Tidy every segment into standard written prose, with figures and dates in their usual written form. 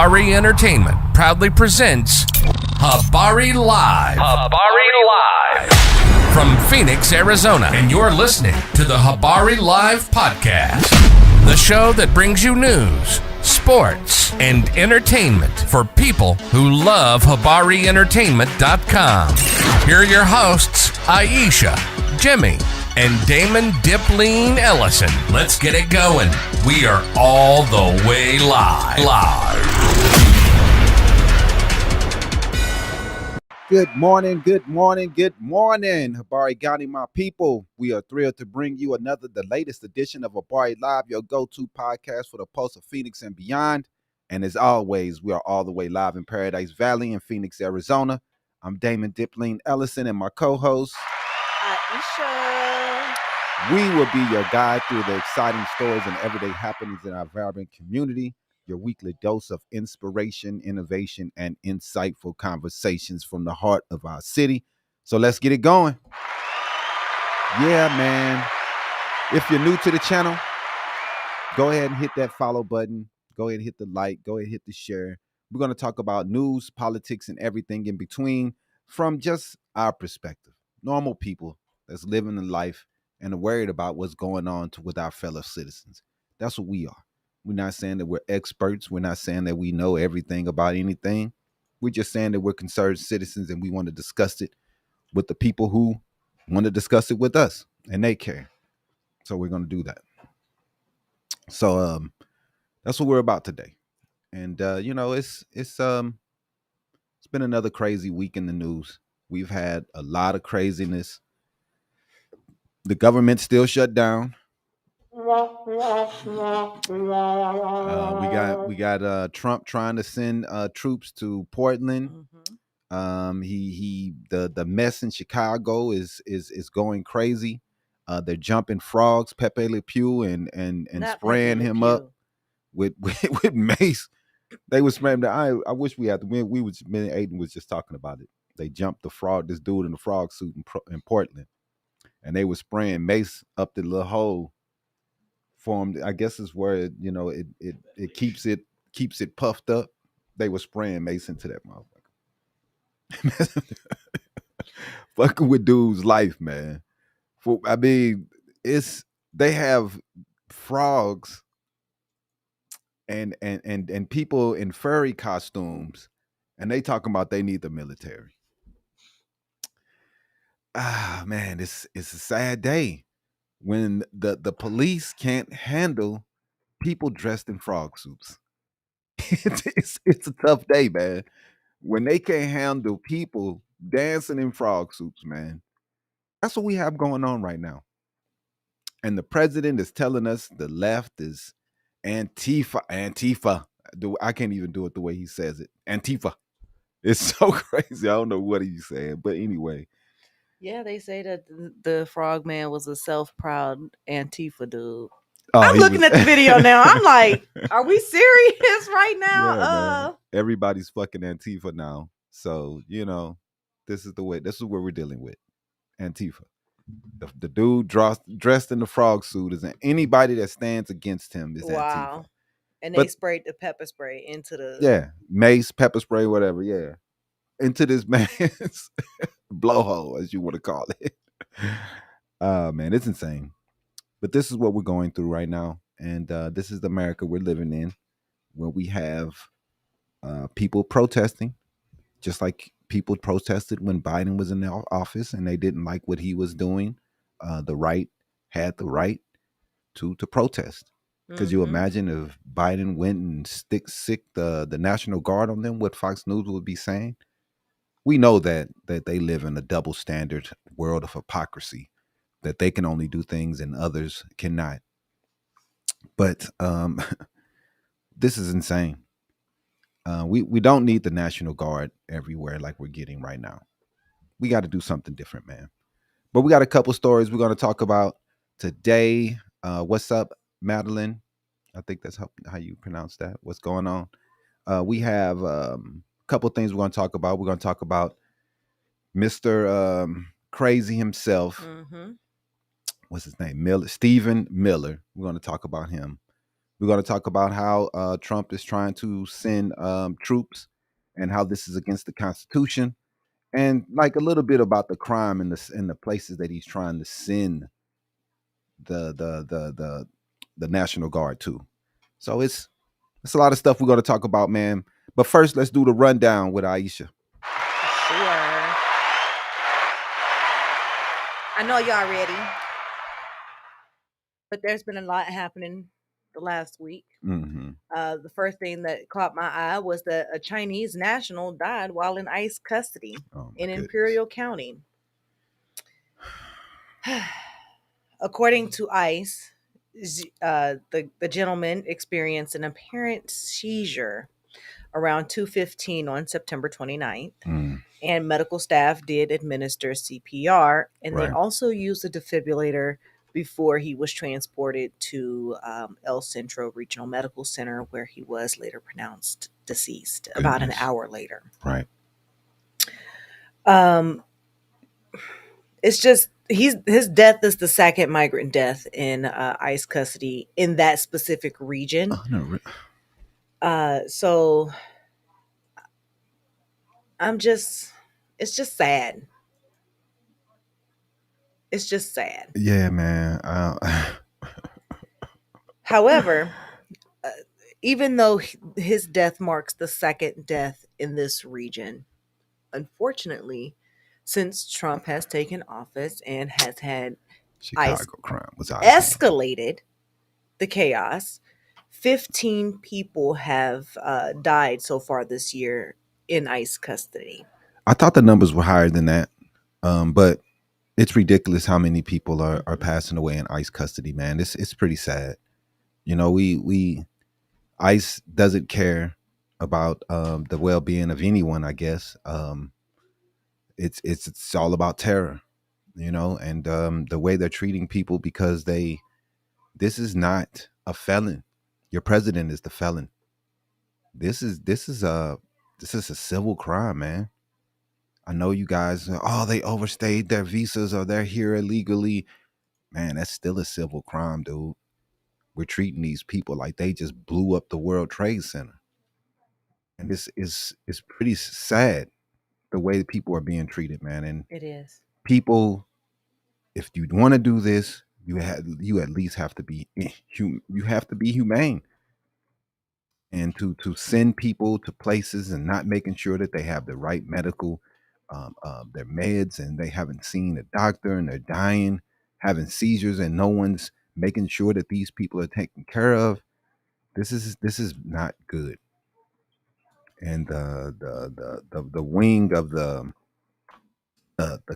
Habari Entertainment proudly presents Habari Live. Habari Live. From Phoenix, Arizona. And you're listening to the Habari Live podcast. The show that brings you news, sports, and entertainment for people who love HabariEntertainment.com. Here are your hosts, Iesha, Jimmy, and Damon Dipleen Ellison. Let's get it going. We are all the way live. Good morning, Habari Ghani, my people. We are thrilled to bring you the latest edition of Habari Live, your go-to podcast for the pulse of Phoenix and beyond. And as always, we are all the way live in Paradise Valley in Phoenix, Arizona. I'm Damon Dipleen Ellison and my co-host, Iesha. We will be your guide through the exciting stories and everyday happenings in our vibrant community, your weekly dose of inspiration, innovation, and insightful conversations from the heart of our city. So let's get it going. Yeah, man. If you're new to the channel, go ahead and hit that follow button. Go ahead and hit the like. Go ahead and hit the share. We're going to talk about news, politics, and everything in between from just our perspective. Normal people that's living in life and are worried about what's going on with our fellow citizens. That's what we are. We're not saying that we're experts. We're not saying that we know everything about anything. We're just saying that we're concerned citizens and we want to discuss it with the people who want to discuss it with us and they care. So we're going to do that. So that's what we're about today. And it's been another crazy week in the news. We've had a lot of craziness. The government still shut down. We got Trump trying to send troops to Portland. The mess in Chicago is going crazy. They're jumping frogs, Pepe Le Pew, and spraying him up with mace. They were spraying. I wish we had to win. Me and Aiden was just talking about it. They jumped this dude in the frog suit in Portland, and they were spraying mace up the little hole. Formed, I guess is where it keeps it puffed up. They were spraying mace into that motherfucker. Fucking with dude's life, man. They have frogs and people in furry costumes, and they talking about they need the military. Man, it's a sad day when the police can't handle people dressed in frog suits. It's a tough day, man. When they can't handle people dancing in frog suits, man. That's what we have going on right now. And the president is telling us the left is Antifa. I can't even do it the way he says it. Antifa. It's so crazy. I don't know what he's saying. But anyway. Yeah, they say that the frogman was a self-proud Antifa dude. Oh, I'm looking at the video now. I'm like, are we serious right now? Yeah, everybody's fucking Antifa now. So, this is what we're dealing with. Antifa. The dude dressed in the frog suit is anybody that stands against him is Antifa. And they sprayed the pepper spray into the... Yeah, mace, pepper spray, whatever, yeah. Into this man's blowhole, as you want to call it. Man, it's insane. But this is what we're going through right now. And this is the America we're living in, where we have people protesting, just like people protested when Biden was in the office and they didn't like what he was doing. The right had the right to protest. Could you imagine if Biden went and sick the National Guard on them, what Fox News would be saying? We know that they live in a double standard world of hypocrisy, that they can only do things and others cannot. But this is insane. We don't need the National Guard everywhere like we're getting right now. We got to do something different, man. But we got a couple stories we're going to talk about today. What's up, Madeline? I think that's how you pronounce that. What's going on? We have a couple things we're going to talk about. We're going to talk about Mr. Crazy himself. What's his name? Stephen Miller. We're going to talk about him. We're going to talk about how Trump is trying to send troops and how this is against the Constitution, and like a little bit about the crime in the places that he's trying to send the National Guard to. So it's a lot of stuff we're going to talk about, man. But first, let's do the rundown with Iesha. Sure. I know y'all ready, but there's been a lot happening the last week. Mm-hmm. The first thing that caught my eye was that a Chinese national died while in ICE custody in Imperial County. According to ICE, the gentleman experienced an apparent seizure around 2:15 on September 29th. And medical staff did administer CPR, and they also used a defibrillator before he was transported to El Centro Regional Medical Center, where he was later pronounced deceased about an hour later. Right. It's just his death is the second migrant death in ICE custody in that specific region. Oh, no. So it's just sad. It's just sad. Yeah, man. However, even though his death marks the second death in this region, unfortunately, since Trump has taken office and has had ICE crime was escalated the chaos, 15 people have died so far this year in ICE custody. I thought the numbers were higher than that, but it's ridiculous how many people are passing away in ICE custody, man. It's pretty sad. You know, we ICE doesn't care about the well-being of anyone, I guess. It's all about terror, you know, and the way they're treating people, because this is not a felon. Your president is the felon. This is a civil crime, man. I know you guys, they overstayed their visas or they're here illegally. Man, that's still a civil crime, dude. We're treating these people like they just blew up the World Trade Center. And this is pretty sad, the way people are being treated, man. And it is. People, if you want to do this, you at least have to be humane. And to send people to places and not making sure that they have the right medical their meds, and they haven't seen a doctor and they're dying, having seizures, and no one's making sure that these people are taken care of. This is not good. And the wing of the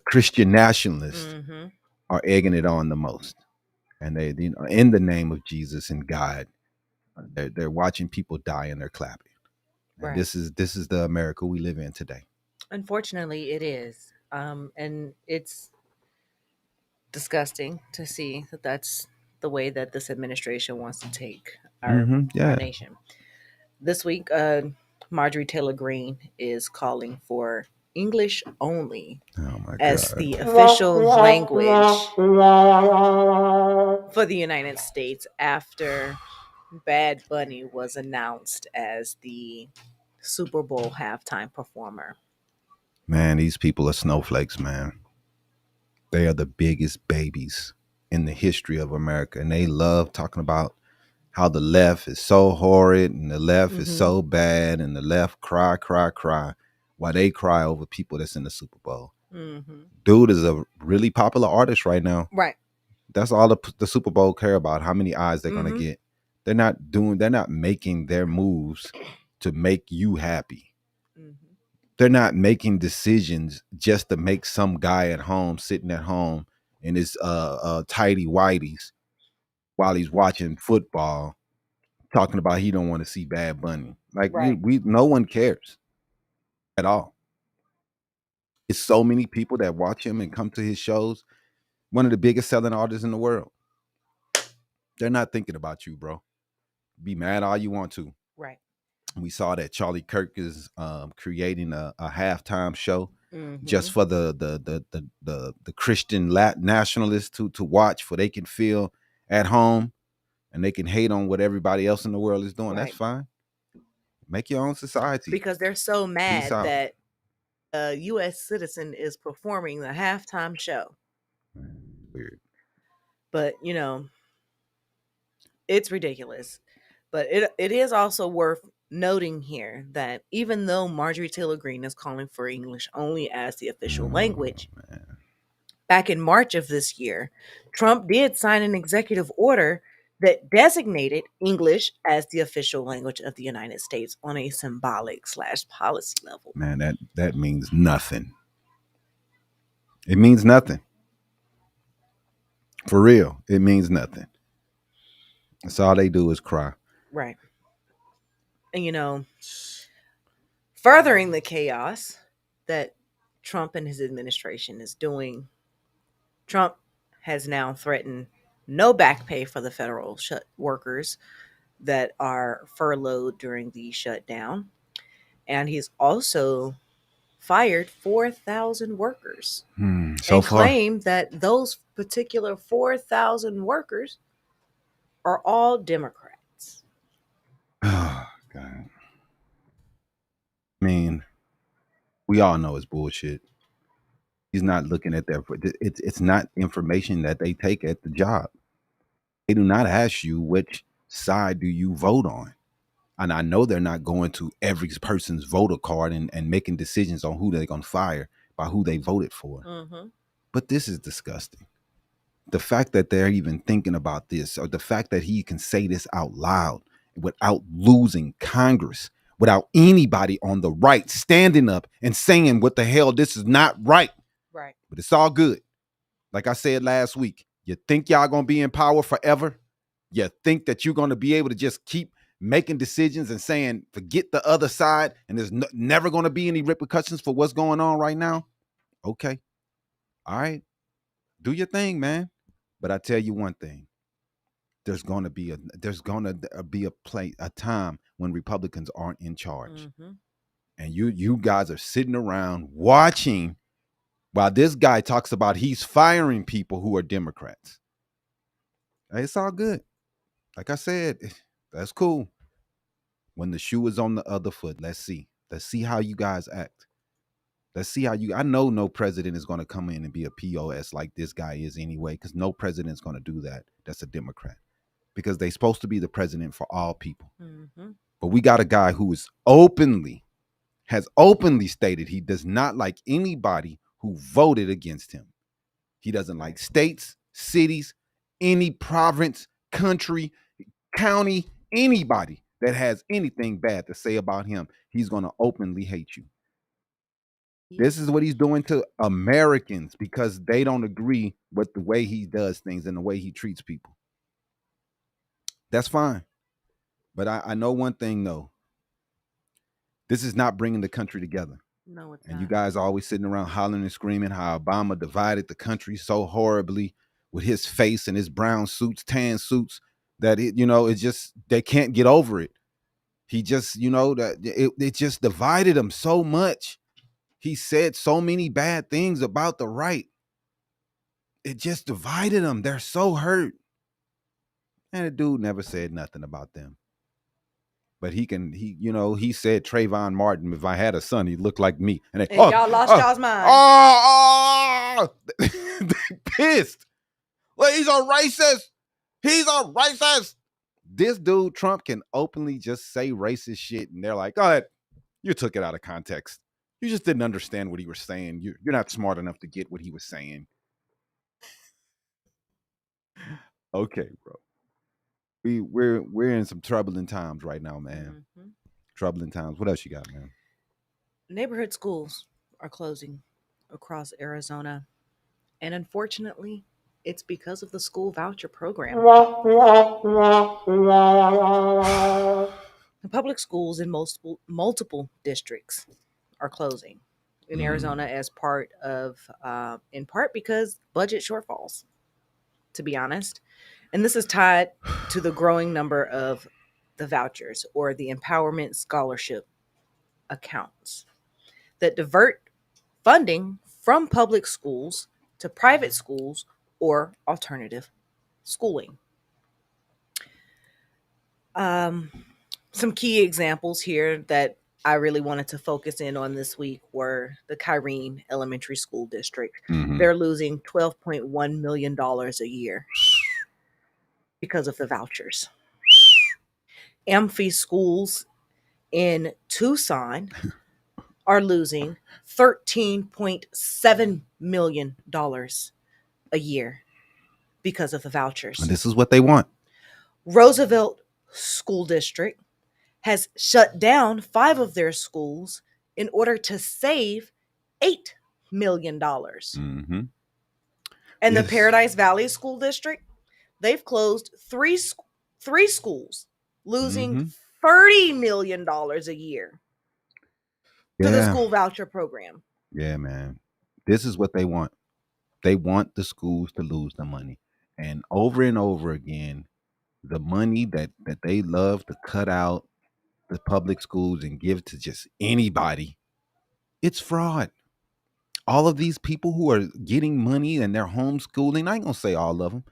Christian nationalists are egging it on the most, and they, you know, in the name of Jesus and God, they're watching people die and they're clapping. And this is the America we live in today. Unfortunately, it is. And it's disgusting to see that that's the way that this administration wants to take our nation. This week, Marjorie Taylor Greene is calling for English only as the official language for the United States after Bad Bunny was announced as the Super Bowl halftime performer. Man, these people are snowflakes, man. They are the biggest babies in the history of America, and they love talking about how the left is so horrid and the left is so bad, and the left cry while they cry over people that's in the Super Bowl. Dude is a really popular artist right now. Right. That's all the Super Bowl care about, how many eyes they're going to get. They're not making their moves to make you happy. They're not making decisions just to make some guy at home, sitting at home in his tidy whities while he's watching football, talking about he don't want to see Bad Bunny. Like, we no one cares at all. It's so many people that watch him and come to his shows. One of the biggest selling artists in the world. They're not thinking about you, bro. Be mad all you want to. Right. We saw that Charlie Kirk is creating a halftime show just for the Christian nationalists to watch, for they can feel at home. and they can hate on what everybody else in the world is doing. Right. That's fine. Make your own society. Because they're so mad out. that a U.S. citizen is performing the halftime show. Weird. But, you know, it's ridiculous. But it is also worth noting here that even though Marjorie Taylor Greene is calling for English only as the official language, back in March of this year, Trump did sign an executive order that designated English as the official language of the United States on a symbolic / policy level. Man, that means nothing. It means nothing. For real, it means nothing. That's all they do is cry. Right. And, you know, furthering the chaos that Trump and his administration is doing, Trump has now threatened no back pay for the federal workers that are furloughed during the shutdown. And he's also fired 4,000 workers So far, claimed that those particular 4,000 workers are all Democrats. Oh, God. I mean, we all know it's bullshit. He's not looking at their. It's not information that they take at the job. They do not ask you which side do you vote on. And I know they're not going to every person's voter card and making decisions on who they're going to fire by who they voted for. Mm-hmm. But this is disgusting. The fact that they're even thinking about this, or the fact that he can say this out loud without losing Congress, without anybody on the right standing up and saying, what the hell, this is not right. Right. But it's all good. Like I said last week, you think y'all going to be in power forever? You think that you're going to be able to just keep making decisions and saying, forget the other side, and there's never going to be any repercussions for what's going on right now? Okay. All right. Do your thing, man. But I tell you one thing. There's going to be a time when Republicans aren't in charge. Mm-hmm. And you guys are sitting around watching while this guy talks about he's firing people who are Democrats. It's all good. Like I said, that's cool. When the shoe is on the other foot, let's see. Let's see how you guys act. Let's see how I know no president is going to come in and be a POS like this guy is anyway, because no president is going to do that. That's a Democrat. Because they're supposed to be the president for all people. Mm-hmm. But we got a guy who has openly stated he does not like anybody who voted against him. He doesn't like states, cities, any province, country, county, anybody that has anything bad to say about him. He's going to openly hate you. This is what he's doing to Americans because they don't agree with the way he does things and the way he treats people. That's fine. But I know one thing, though. This is not bringing the country together. No, it's and not. You guys are always sitting around hollering and screaming how Obama divided the country so horribly with his face and his brown suits, tan suits, that it's just, they can't get over it. He just, that it just divided them so much. He said so many bad things about the right. It just divided them. They're so hurt. And the dude never said nothing about them. But he said Trayvon Martin, if I had a son, he'd look like me. And y'all lost y'all's mind. They pissed. Well, he's a racist. He's a racist. This dude, Trump, can openly just say racist shit. And they're like, go ahead. You took it out of context. You just didn't understand what he was saying. You're not smart enough to get what he was saying. Okay, bro. We're in some troubling times right now, man. Mm-hmm. Troubling times. What else you got, man? Neighborhood schools are closing across Arizona. And unfortunately, it's because of the school voucher program. The public schools in multiple districts are closing in Arizona as in part because budget shortfalls, to be honest. And this is tied to the growing number of the vouchers or the empowerment scholarship accounts that divert funding from public schools to private schools or alternative schooling. Some key examples here that I really wanted to focus in on this week were the Kyrene Elementary School District. Mhm. They're losing $12.1 million a year because of the vouchers. Amphi schools in Tucson are losing $13.7 million a year because of the vouchers. And this is what they want. Roosevelt School District has shut down 5 of their schools in order to save $8 million. Mm-hmm. And Yes. the Paradise Valley School District, they've closed three schools, losing $30 million a year to the school voucher program. Yeah, man. This is what they want. They want the schools to lose the money. And over again, the money that they love to cut out the public schools and give to just anybody, it's fraud. All of these people who are getting money and they're homeschooling, I ain't gonna say all of them,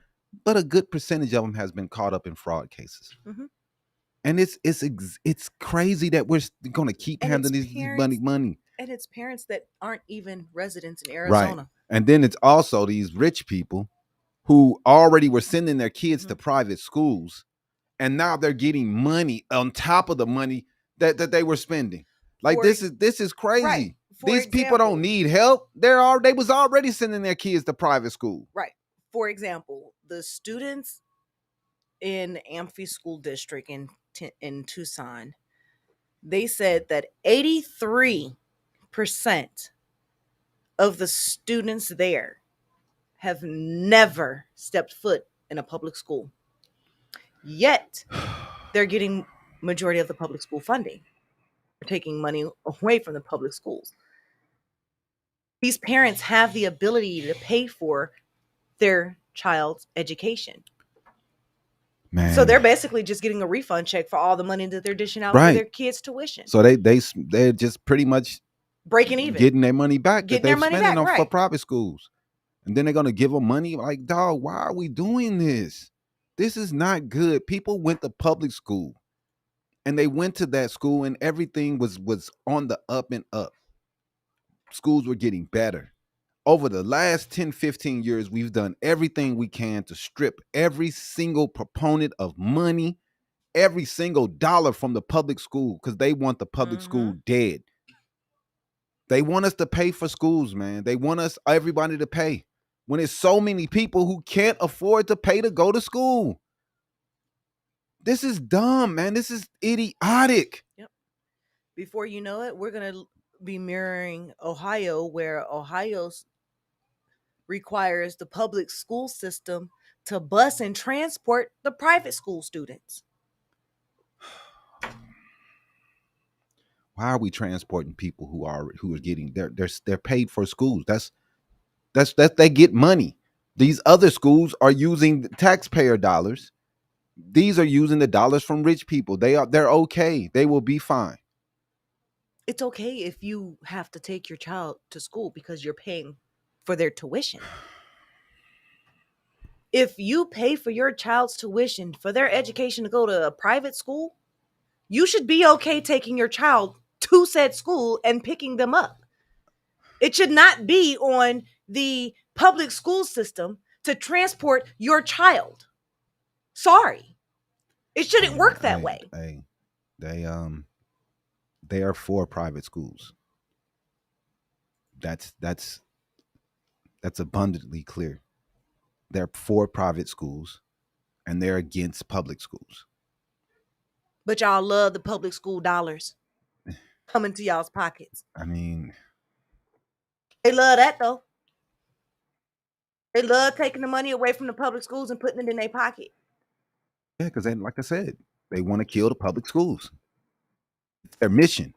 but a good percentage of them has been caught up in fraud cases. Mm-hmm. And it's crazy that we're gonna keep handling these money. And it's parents that aren't even residents in Arizona. Right. And then it's also these rich people who already were sending their kids to private schools, and now they're getting money on top of the money that they were spending. Like this is crazy. Right. These people don't need help. They was already sending their kids to private school. Right. For example, the students in Amphi School District in Tucson, they said that 83% of the students there have never stepped foot in a public school. Yet, they're getting majority of the public school funding. They're taking money away from the public schools. These parents have the ability to pay for their child's education. Man. So they're basically just getting a refund check for all the money that they're dishing out for their kids' tuition. So they're just pretty much breaking even, getting their money back that they're spending on for private schools. And then they're gonna give them money. Like, dog, why are we doing this? This is not good. People went to public school and they went to that school and everything was on the up and up. Schools were getting better. Over the last 10, 15 years, we've done everything we can to strip every single proponent of money, every single dollar from the public school, because they want the public school dead. They want us to pay for schools, man. They want everybody to pay. When it's so many people who can't afford to pay to go to school. This is dumb, man. This is idiotic. Yep. Before you know it, we're going to be mirroring Ohio, where Ohio's requires the public school system to bus and transport the private school students. Why are we transporting people who are getting they're paid for schools? That's they get money. These other schools are using taxpayer dollars. These are using the dollars from rich people. They're okay. They will be fine. It's okay if you have to take your child to school because you're paying for their tuition. If you pay for your child's tuition for their education to go to a private school, you should be okay taking your child to said school and picking them up. It should not be on the public school system to transport your child. Sorry. It shouldn't work that way. They are for private schools. That's abundantly clear. They're for private schools and they're against public schools. But y'all love the public school dollars coming to y'all's pockets. I mean, they love that though. They love taking the money away from the public schools and putting it in their pocket. Yeah, because like I said, they want to kill the public schools. It's their mission.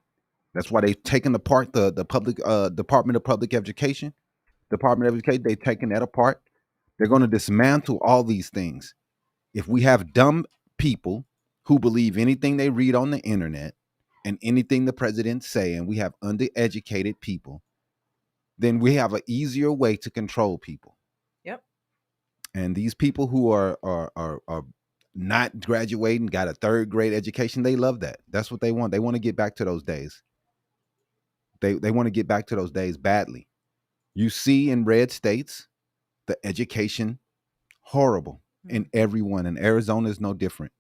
That's why they've taken apart the public Department of Public Education. Department of Education, they've taken that apart. They're going to dismantle all these things. If we have dumb people who believe anything they read on the internet and anything the president say, and we have undereducated people, then we have an easier way to control people. Yep. And these people who are not graduating, got a third grade education. They love that. That's what they want. They want to get back to those days. They want to get back to those days badly. You see in red states, the education horrible in everyone, and Arizona is no different.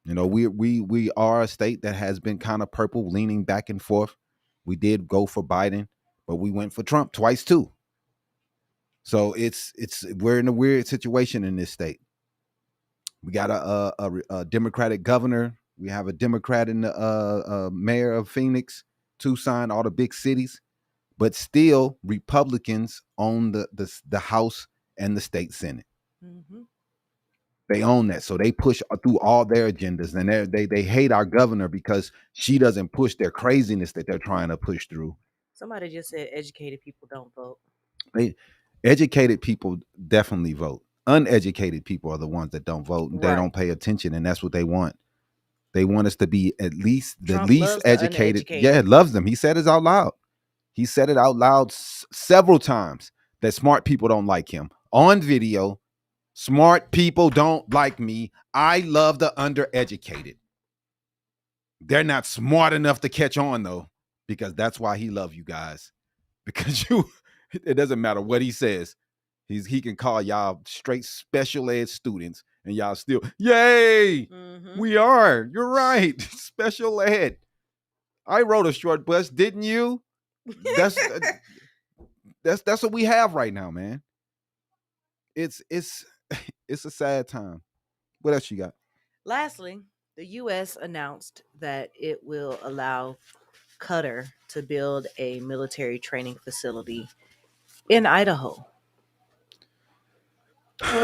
You know, we are a state that has been kind of purple, leaning back and forth. We did go for Biden, but we went for Trump twice too. So we're in a weird situation in this state. We got a Democratic governor. We have a Democrat in the mayor of Phoenix, Tucson, all the big cities, but still Republicans own the House and the state Senate. Mm-hmm. They own that, so they push through all their agendas, and they hate our governor because she doesn't push their craziness that they're trying to push through. Somebody just said educated people don't vote. Educated people definitely vote. Uneducated people are the ones that don't vote, and they don't pay attention, and that's what they want. They want us to be at least the Trump least educated. Yeah, loves them. He said it out loud. He said it out loud several times that smart people don't like him. On video, smart people don't like me. I love the undereducated. They're not smart enough to catch on, though, because that's why he loves you guys. Because it doesn't matter what he says. He can call y'all straight special ed students, and y'all still, yay! Mm-hmm. We are. You're right. Special ed. I rode a short bus, didn't you? That's what we have right now, man. It's a sad time. What else you got? Lastly, the U.S. announced that it will allow Qatar to build a military training facility in Idaho. Man,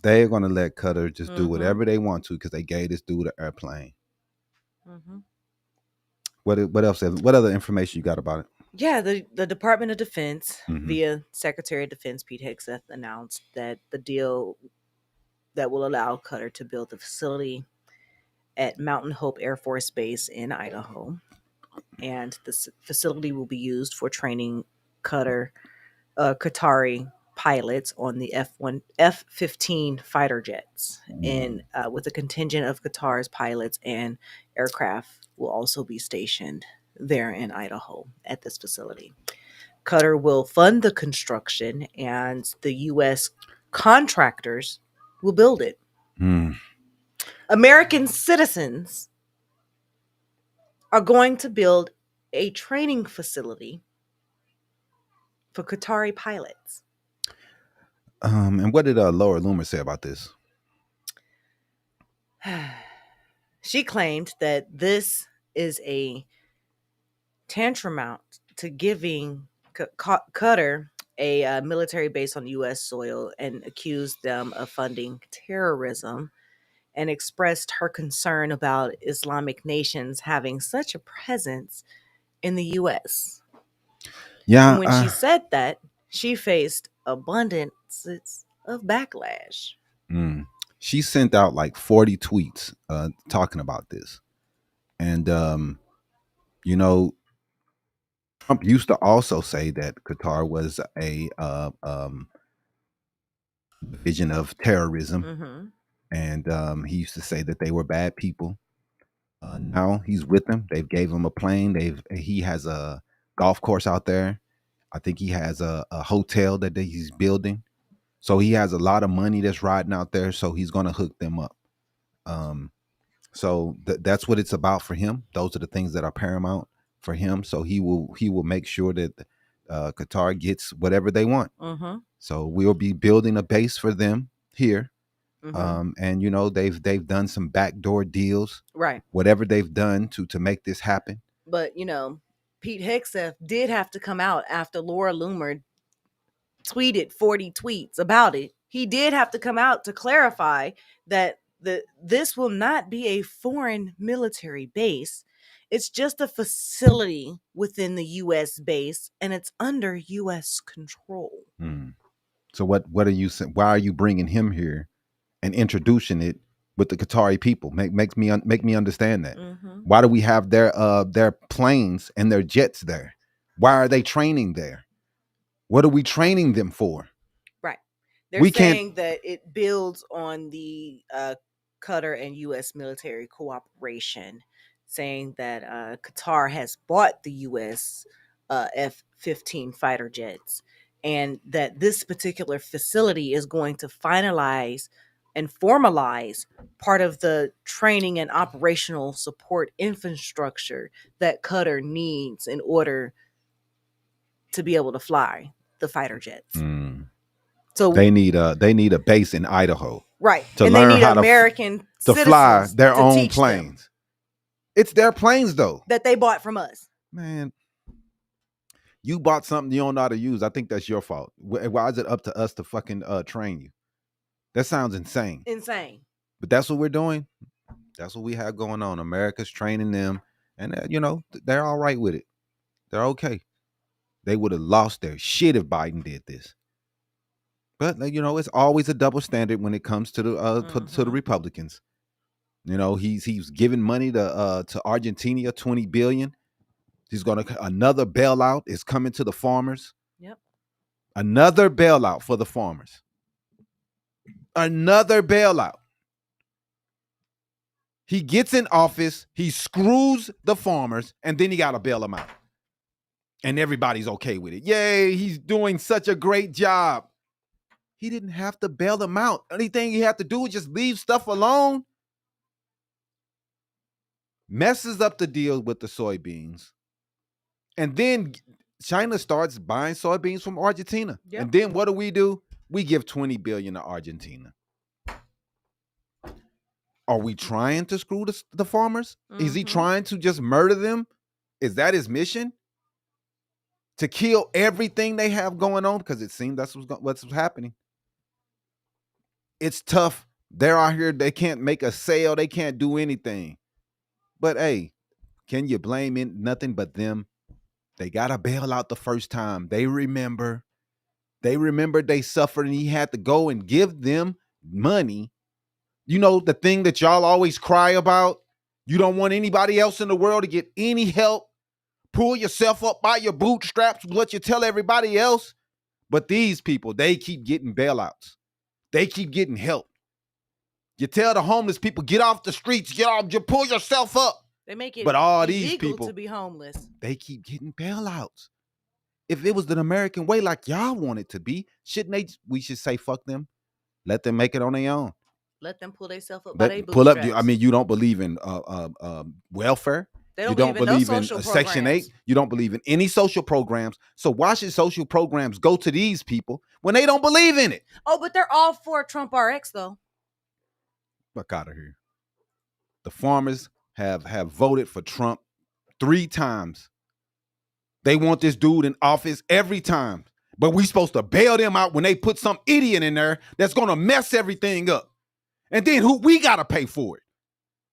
they're gonna let Qatar just do whatever they want to because they gave this dude an airplane. Mm-hmm. What else? What other information you got about it? Yeah, the Department of Defense via Secretary of Defense Pete Hegseth announced that the deal that will allow Qatar to build the facility at Mountain Hope Air Force Base in Idaho, and the facility will be used for training Qatari pilots on the F-15 fighter jets, and with a contingent of Qatar's pilots and aircraft will also be stationed there in Idaho at this facility. Qatar will fund the construction, and the U.S. contractors will build it. American citizens are going to build a training facility for Qatari pilots. And what did Laura Loomer say about this? She claimed that this is a tantamount to giving Qatar a military base on U.S. soil and accused them of funding terrorism, and expressed her concern about Islamic nations having such a presence in the U.S. Yeah. And when she said that, she faced abundances of backlash. She sent out like 40 tweets talking about this. And, Trump used to also say that Qatar was a vision of terrorism. And he used to say that they were bad people. Now he's with them. They've gave him a plane. He has a golf course out there. I think he has a hotel that he's building. So he has a lot of money that's riding out there. So he's going to hook them up. So that's what it's about for him. Those are the things that are paramount for him. So he will make sure that Qatar gets whatever they want. So we'll be building a base for them here. And they've done some backdoor deals, right? Whatever they've done to make this happen. But Pete Hegseth did have to come out after Laura Loomer tweeted 40 tweets about it. He did have to come out to clarify that this will not be a foreign military base. It's just a facility within the U.S. base, and it's under U.S. control. So what are you saying? Why are you bringing him here and introducing it with the Qatari people? Make me understand that. Why do we have their planes and their jets there? Why are they training there? What are we training them for? Right. They're saying that it builds on the Qatar and U.S. military cooperation, saying that Qatar has bought the U.S. F-15 fighter jets, and that this particular facility is going to finalize and formalize part of the training and operational support infrastructure that Qatar needs in order to be able to fly the fighter jets. So they need a base in Idaho, right? To and learn they need how American to fly their to own planes. It's their planes though that they bought from us. Man, you bought something you don't know how to use. I think that's your fault. Why is it up to us to fucking train you? That sounds insane. Insane. But that's what we're doing. That's what we have going on. America's training them, and they're all right with it. They're okay. They would have lost their shit if Biden did this. But it's always a double standard when it comes to the Republicans. He's giving money to Argentina, $20 billion. He's another bailout is coming to the farmers. Yep. Another bailout for the farmers. Another bailout. He gets in office, he screws the farmers, and then he got to bail them out. And everybody's okay with it. Yay, he's doing such a great job. He didn't have to bail them out. Anything he had to do is just leave stuff alone. Messes up the deal with the soybeans. And then China starts buying soybeans from Argentina. Yep. And then what do? We give $20 billion to Argentina. Are we trying to screw the farmers? Is he trying to just murder them? Is that his mission? To kill everything they have going on? Because it seems that's what's happening. It's tough. They're out here. They can't make a sale. They can't do anything. But hey, can you blame nothing but them? They got to bail out the first time. They remember they suffered and he had to go and give them money. The thing that y'all always cry about? You don't want anybody else in the world to get any help. Pull yourself up by your bootstraps, what you tell everybody else. But these people, they keep getting bailouts. They keep getting help. You tell the homeless people, get off the streets, you pull yourself up. They make it but all these people to be homeless. They keep getting bailouts. If it was the American way like y'all want it to be, we should say fuck them. Let them make it on their own. Let them pull themselves up by their bootstraps. Pull up. You don't believe in welfare. You don't believe in Section 8. You don't believe in any social programs. So why should social programs go to these people when they don't believe in it? Oh, but they're all for Trump RX though. Fuck out of here. The farmers have voted for Trump 3 times. They want this dude in office every time. But we supposed to bail them out when they put some idiot in there that's going to mess everything up. And then we got to pay for it.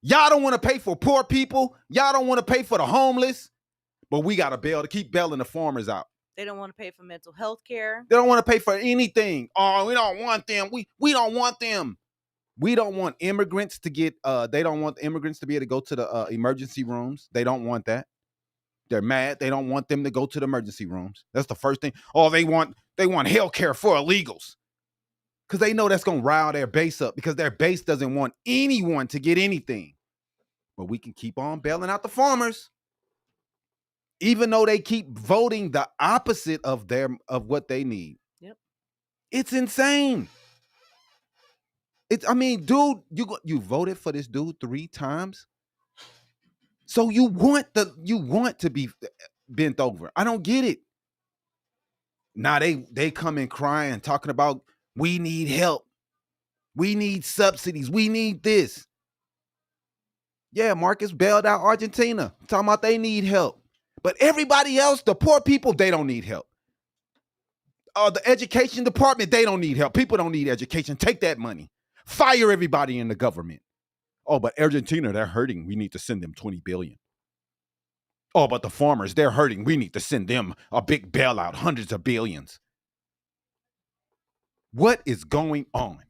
Y'all don't want to pay for poor people. Y'all don't want to pay for the homeless. But we got to keep bailing the farmers out. They don't want to pay for mental health care. They don't want to pay for anything. Oh, we don't want them. We don't want them. We don't want immigrants to get, they don't want immigrants to be able to go to the emergency rooms. They don't want that. They're mad. They don't want them to go to the emergency rooms. That's the first thing. Oh, they want health care for illegals. Because they know that's going to rile their base up because their base doesn't want anyone to get anything. But we can keep on bailing out the farmers. Even though they keep voting the opposite of what they need. Yep. It's insane. Dude, you voted for this dude 3 times. So you want to be bent over. I don't get it. Now they come in crying, talking about we need help. We need subsidies. We need this. Yeah, Marcus bailed out Argentina. Talking about they need help. But everybody else, the poor people, they don't need help. The education department, they don't need help. People don't need education. Take that money. Fire everybody in the government. Oh, but Argentina, they're hurting. We need to send them $20 billion. Oh, but the farmers, they're hurting. We need to send them a big bailout, hundreds of billions. What is going on?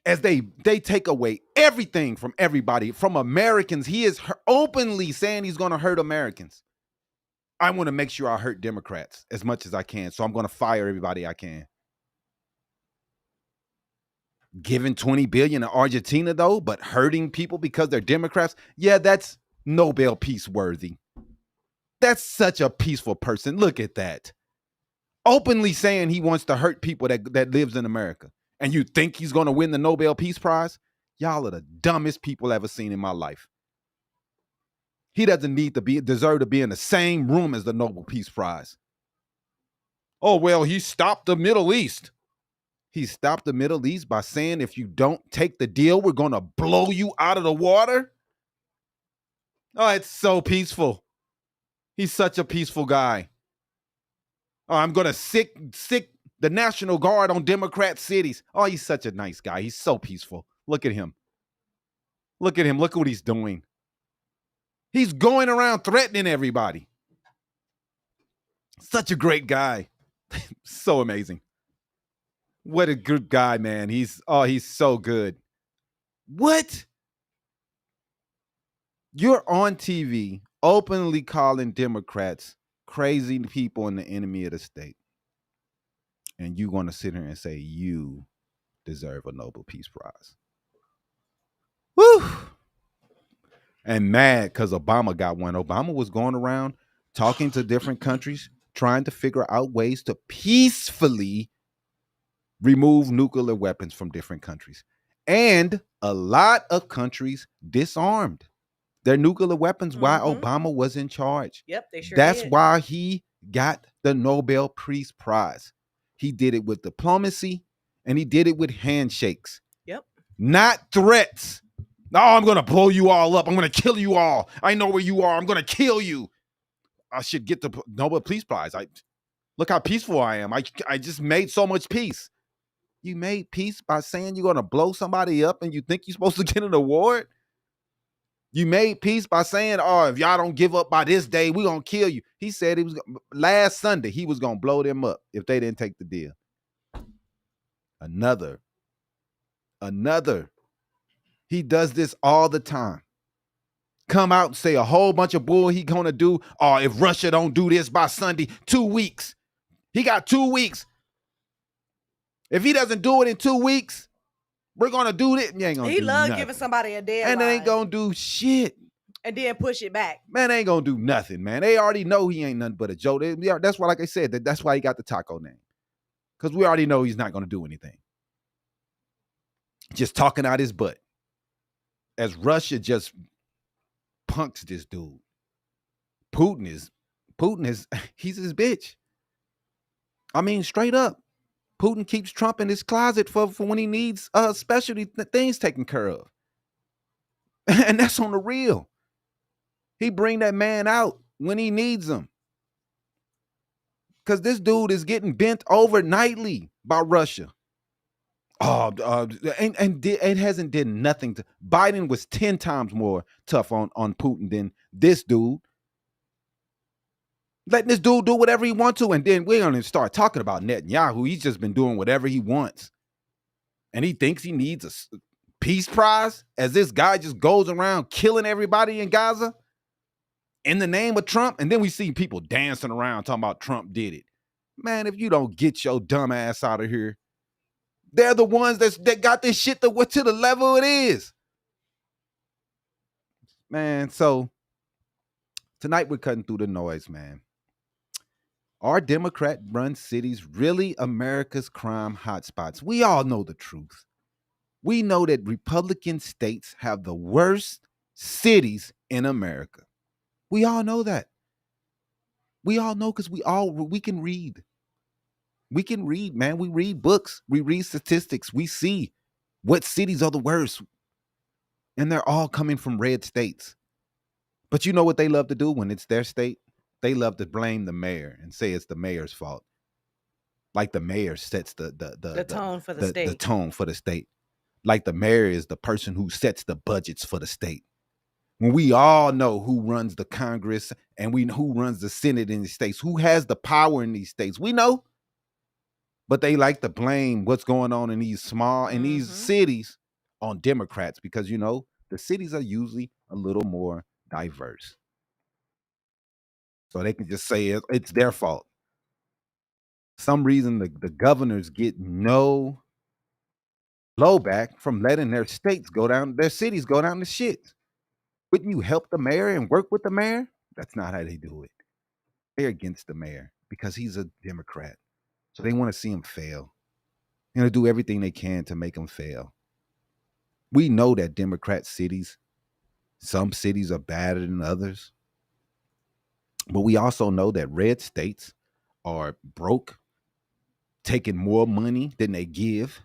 As they take away everything from everybody, from Americans. He is openly saying he's going to hurt Americans. I want to make sure I hurt Democrats as much as I can. So I'm going to fire everybody I can. Giving 20 billion to Argentina though, but hurting people because they're Democrats. Yeah, that's Nobel Peace worthy. That's such a peaceful person. Look at that. Openly saying he wants to hurt people that lives in America. And you think he's going to win the Nobel Peace Prize? Y'all are the dumbest people I've ever seen in my life. He doesn't deserve to be in the same room as the Nobel Peace Prize. Oh, well, he stopped the Middle East. He stopped the Middle East by saying, if you don't take the deal, we're going to blow you out of the water. Oh, it's so peaceful. He's such a peaceful guy. Oh, I'm going to sick the National Guard on Democrat cities. Oh, he's such a nice guy. He's so peaceful. Look at him. Look at him. Look at what he's doing. He's going around threatening everybody. Such a great guy. So amazing. What a good guy, man. He's so good. What? You're on TV openly calling Democrats crazy people and the enemy of the state. And you're going to sit here and say you deserve a Nobel Peace Prize. Woo! And mad because Obama got one. Obama was going around talking to different countries, trying to figure out ways to peacefully remove nuclear weapons from different countries. And a lot of countries disarmed their nuclear weapons while Obama was in charge. Yep, they sure That's did. why he got the Nobel Peace Prize. He did it with diplomacy and he did it with handshakes. Yep. Not threats. No, I'm going to blow you all up. I'm going to kill you all. I know where you are. I'm going to kill you. I should get the Nobel Peace Prize. Look how peaceful I am. I just made so much peace. You made peace by saying you're going to blow somebody up and you think you're supposed to get an award? You made peace by saying, oh, if y'all don't give up by this day, we're going to kill you. He said last Sunday, he was going to blow them up if they didn't take the deal. Another. He does this all the time. Come out and say a whole bunch of bull he going to do. Oh, if Russia don't do this by Sunday, 2 weeks. He got 2 weeks. If he doesn't do it in 2 weeks, we're going to do this. You ain't gonna he do loved nothing. giving somebody a deadline. And they ain't going to do shit. And then push it back. Man, they ain't going to do nothing, man. They already know he ain't nothing but a joke. That's why, like I said, that's why he got the taco name. Because we already know he's not going to do anything. Just talking out his butt. As Russia just punks this dude. Putin is, he's his bitch. I mean, straight up. Putin keeps Trump in his closet for when he needs specialty things taken care of. And that's on the real. He bring that man out when he needs him. Because this dude is getting bent over nightly by Russia. It hasn't did nothing to Biden was 10 times more tough on Putin than this dude. Letting this dude do whatever he wants to, and then we're gonna start talking about Netanyahu. He's just been doing whatever he wants. And he thinks he needs a peace prize as this guy just goes around killing everybody in Gaza in the name of Trump. And then we see people dancing around talking about Trump did it. Man, if you don't get your dumb ass out of here, they're the ones that got this shit to the level it is. Man, so tonight we're cutting through the noise, man. Are Democrat-run cities really America's crime hotspots? We all know the truth. We know that Republican states have the worst cities in America. We all know that. We all know because we can read. We can read, man. We read books. We read statistics. We see what cities are the worst. And they're all coming from red states. But you know what they love to do when it's their state? They love to blame the mayor and say it's the mayor's fault. Like the mayor sets the tone for the state. The tone for the state. Like the mayor is the person who sets the budgets for the state. When we all know who runs the Congress and who runs the Senate in the states, who has the power in these states. We know. But they like to blame what's going on in these these cities on Democrats because, you know, the cities are usually a little more diverse. So they can just say it's their fault. Some reason the governors get no blowback from letting their cities go down to shit. Wouldn't you help the mayor and work with the mayor? That's not how they do it. They're against the mayor because he's a Democrat. So they want to see him fail. They're going to do everything they can to make him fail. We know that Democrat cities, some cities are better than others. But we also know that red states are broke, taking more money than they give.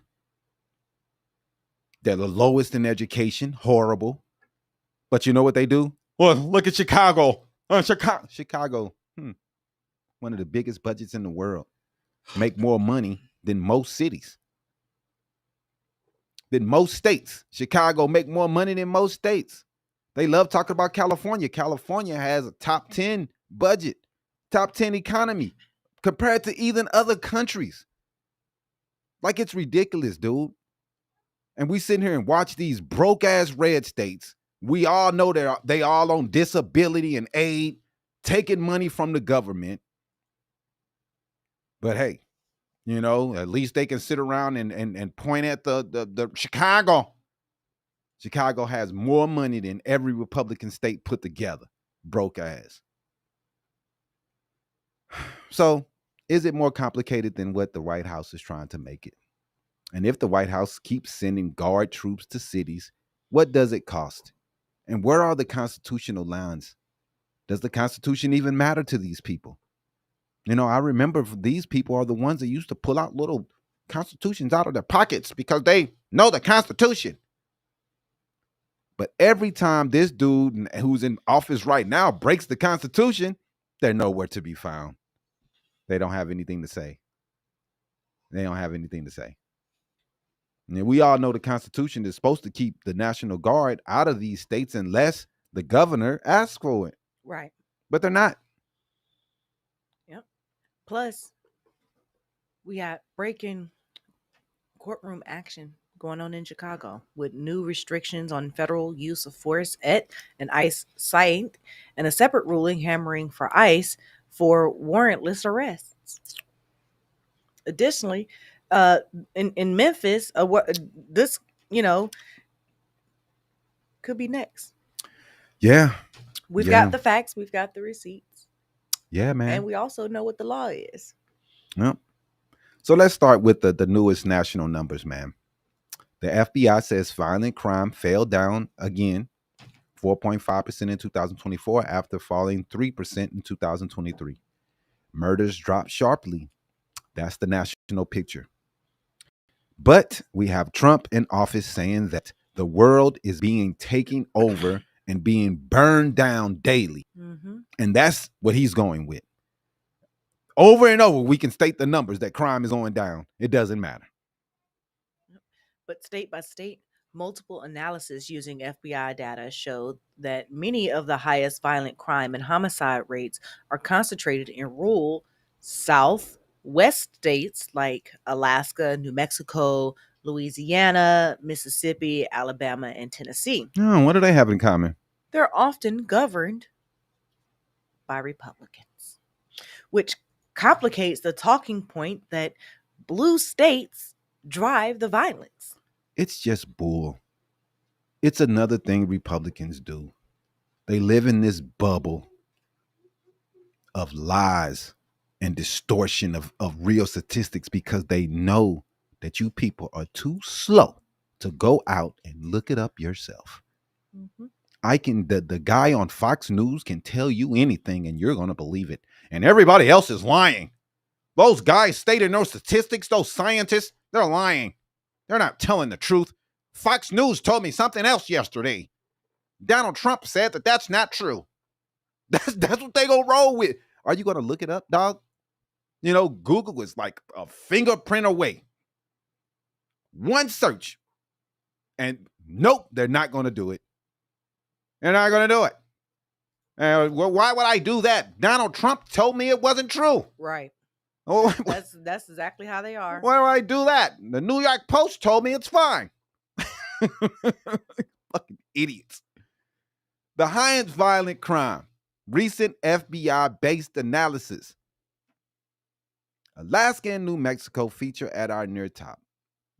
They're the lowest in education, horrible. But you know what they do? Well, look at Chicago. Chicago, one of the biggest budgets in the world, make more money than most cities, than most states. Chicago make more money than most states. They love talking about California. California has a top 10 budget, top 10 economy compared to even other countries. Like, it's ridiculous, dude. And we sit here and watch these broke ass red states. We all know they all on disability and aid, taking money from the government. But hey, at least they can sit around and point at the Chicago. Chicago has more money than every Republican state put together. Broke ass. So, is it more complicated than what the White House is trying to make it? And if the White House keeps sending guard troops to cities, what does it cost? And where are the constitutional lines? Does the Constitution even matter to these people? I remember these people are the ones that used to pull out little constitutions out of their pockets because they know the Constitution. But every time this dude who's in office right now breaks the Constitution, they're nowhere to be found. They don't have anything to say. They don't have anything to say. And we all know the Constitution is supposed to keep the National Guard out of these states unless the governor asks for it. Right. But they're not. Yep. Plus, we got breaking courtroom action going on in Chicago with new restrictions on federal use of force at an ICE site and a separate ruling hammering for ICE for warrantless arrests. Additionally, in Memphis, this could be next. Yeah. We've got the facts, we've got the receipts. Yeah, man. And we also know what the law is. Yep. So let's start with the newest national numbers, man. The FBI says violent crime fell down again, 4.5% in 2024 after falling 3% in 2023. Murders dropped sharply. That's the national picture. But we have Trump in office saying that the world is being taken over and being burned down daily. Mm-hmm. And that's what he's going with. Over and over, we can state the numbers that crime is going down. It doesn't matter. But state by state, multiple analysis using FBI data showed that many of the highest violent crime and homicide rates are concentrated in rural southwest states like Alaska, New Mexico, Louisiana, Mississippi, Alabama, and Tennessee. Oh, what do they have in common? They're often governed by Republicans, which complicates the talking point that blue states drive the violence. It's just bull. It's another thing Republicans do. They live in this bubble of lies and distortion of real statistics because they know that you people are too slow to go out and look it up yourself. Mm-hmm. The guy on Fox News can tell you anything and you're going to believe it. And everybody else is lying. Those guys stating those statistics, those scientists, they're lying. They're not telling the truth. Fox News told me something else yesterday. Donald Trump said that that's not true. That's what they gonna roll with. Are you gonna look it up, dog? Google is like a fingerprint away. One search. And nope, they're not gonna do it. They're not gonna do it. Well, why would I do that? Donald Trump told me it wasn't true. Right. Oh, that's exactly how they are. Why do I do that? The New York Post told me it's fine. Fucking idiots. The highest violent crime. Recent FBI-based analysis. Alaska and New Mexico feature at our near top.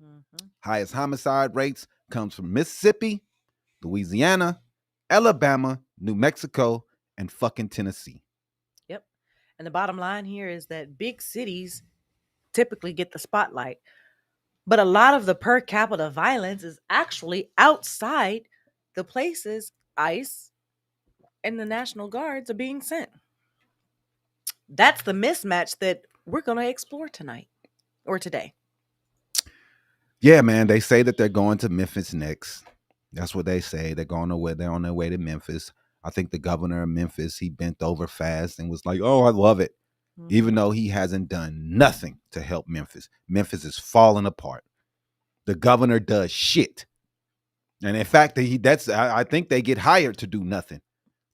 Mm-hmm. Highest homicide rates comes from Mississippi, Louisiana, Alabama, New Mexico, and fucking Tennessee. Yep. And the bottom line here is that big cities typically get the spotlight, but a lot of the per capita violence is actually outside the places ICE and the National Guards are being sent. That's the mismatch that we're going to explore tonight or today. Yeah, man. They say that they're going to Memphis next. That's what they say. They're on their way to Memphis. I think the governor of Memphis, he bent over fast and was like, "Oh, I love it," even though he hasn't done nothing to help Memphis. Memphis is falling apart. The governor does shit, and in fact, I think they get hired to do nothing,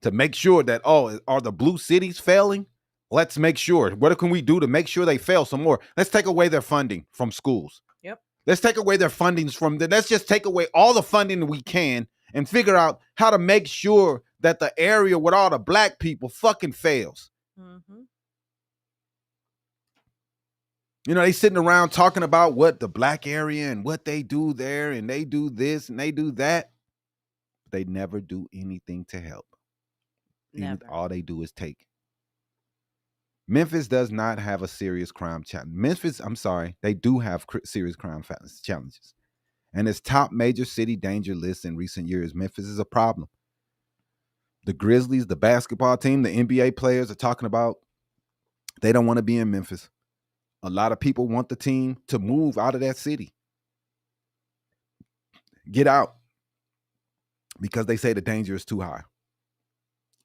to make sure that, are the blue cities failing? Let's make sure. What can we do to make sure they fail some more? Let's take away their funding from schools. Yep. Let's take away their fundings from them. Let's just take away all the funding we can and figure out how to make sure that the area with all the black people fucking fails. Mm-hmm. You know, they sitting around talking about what the black area and what they do there, and they do this and they do that. They never do anything to help. Never. All they do is take. Memphis does not have a serious crime challenge. They do have serious crime challenges. And its top major city danger list in recent years, Memphis is a problem. The Grizzlies, the basketball team, the NBA players are talking about they don't want to be in Memphis. A lot of people want the team to move out of that city. Get out. Because they say the danger is too high.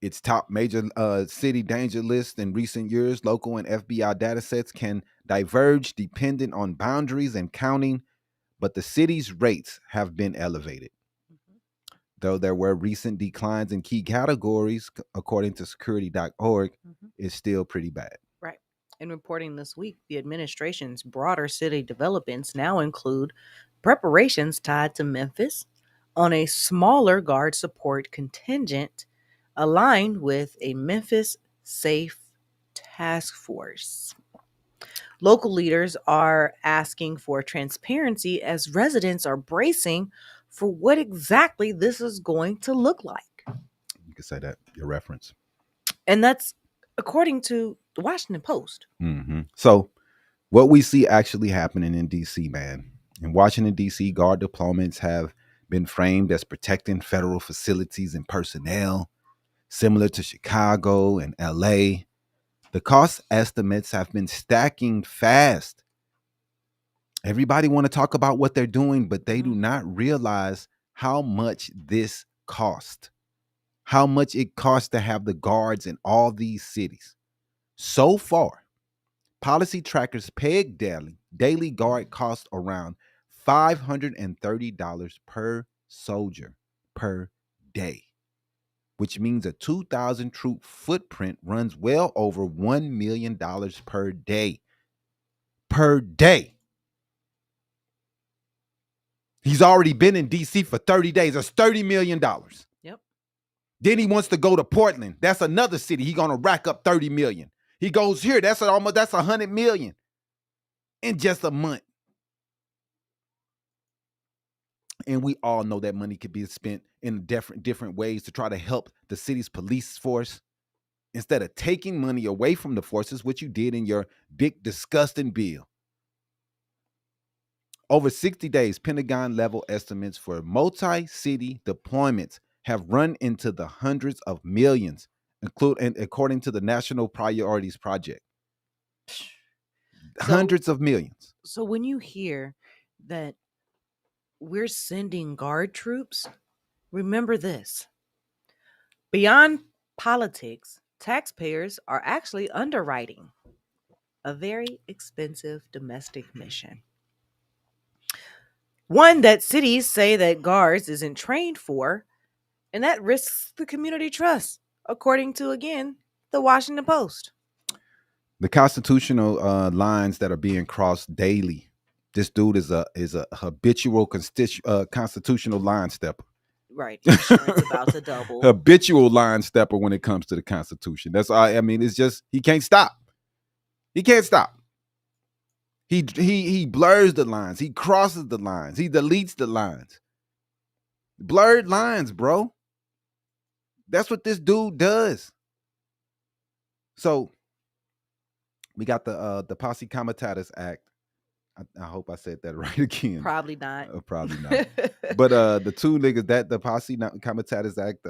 Its top major city danger list in recent years, local and FBI data sets can diverge depending on boundaries and counting, but the city's rates have been elevated. Mm-hmm. Though there were recent declines in key categories, according to security.org, it's still pretty bad. Right. In reporting this week, the administration's broader city developments now include preparations tied to Memphis on a smaller guard support contingent aligned with a Memphis Safe Task Force. Local leaders are asking for transparency as residents are bracing for what exactly this is going to look like. You can say that, your reference. And that's according to the Washington Post. Mm-hmm. So what we see actually happening in D.C., man. In Washington, D.C., guard deployments have been framed as protecting federal facilities and personnel, similar to Chicago and L.A. The cost estimates have been stacking fast. Everybody want to talk about what they're doing, but they do not realize how much this cost, how much it costs to have the guards in all these cities. So far, policy trackers peg daily guard cost around $530 per soldier per day, which means a 2,000 troop footprint runs well over $1 million per day. Per day. He's already been in D.C. for 30 days. That's $30 million. Yep. Then he wants to go to Portland. That's another city. He's going to rack up 30 million. He goes here. That's $100 million in just a month. And we all know that money could be spent in different ways to try to help the city's police force. Instead of taking money away from the forces, which you did in your big, disgusting bill. Over 60 days, Pentagon-level estimates for multi-city deployments have run into the hundreds of millions, according to the National Priorities Project. Hundreds of millions. So when you hear that we're sending guard troops, remember this. Beyond politics, taxpayers are actually underwriting a very expensive domestic mission. One that cities say that guards isn't trained for, and that risks the community trust, according to, again, the Washington Post. The constitutional lines that are being crossed daily. This dude is a habitual constitutional line stepper. Right. Insurance about to double. Habitual line stepper when it comes to the Constitution. That's I mean, it's just he can't stop. He can't stop. He blurs the lines. He crosses the lines. He deletes the lines. Blurred lines, bro. That's what this dude does. So we got the Posse Comitatus Act. I hope I said that right again. Probably not. Probably not. But the two niggas that the Posse Comitatus Act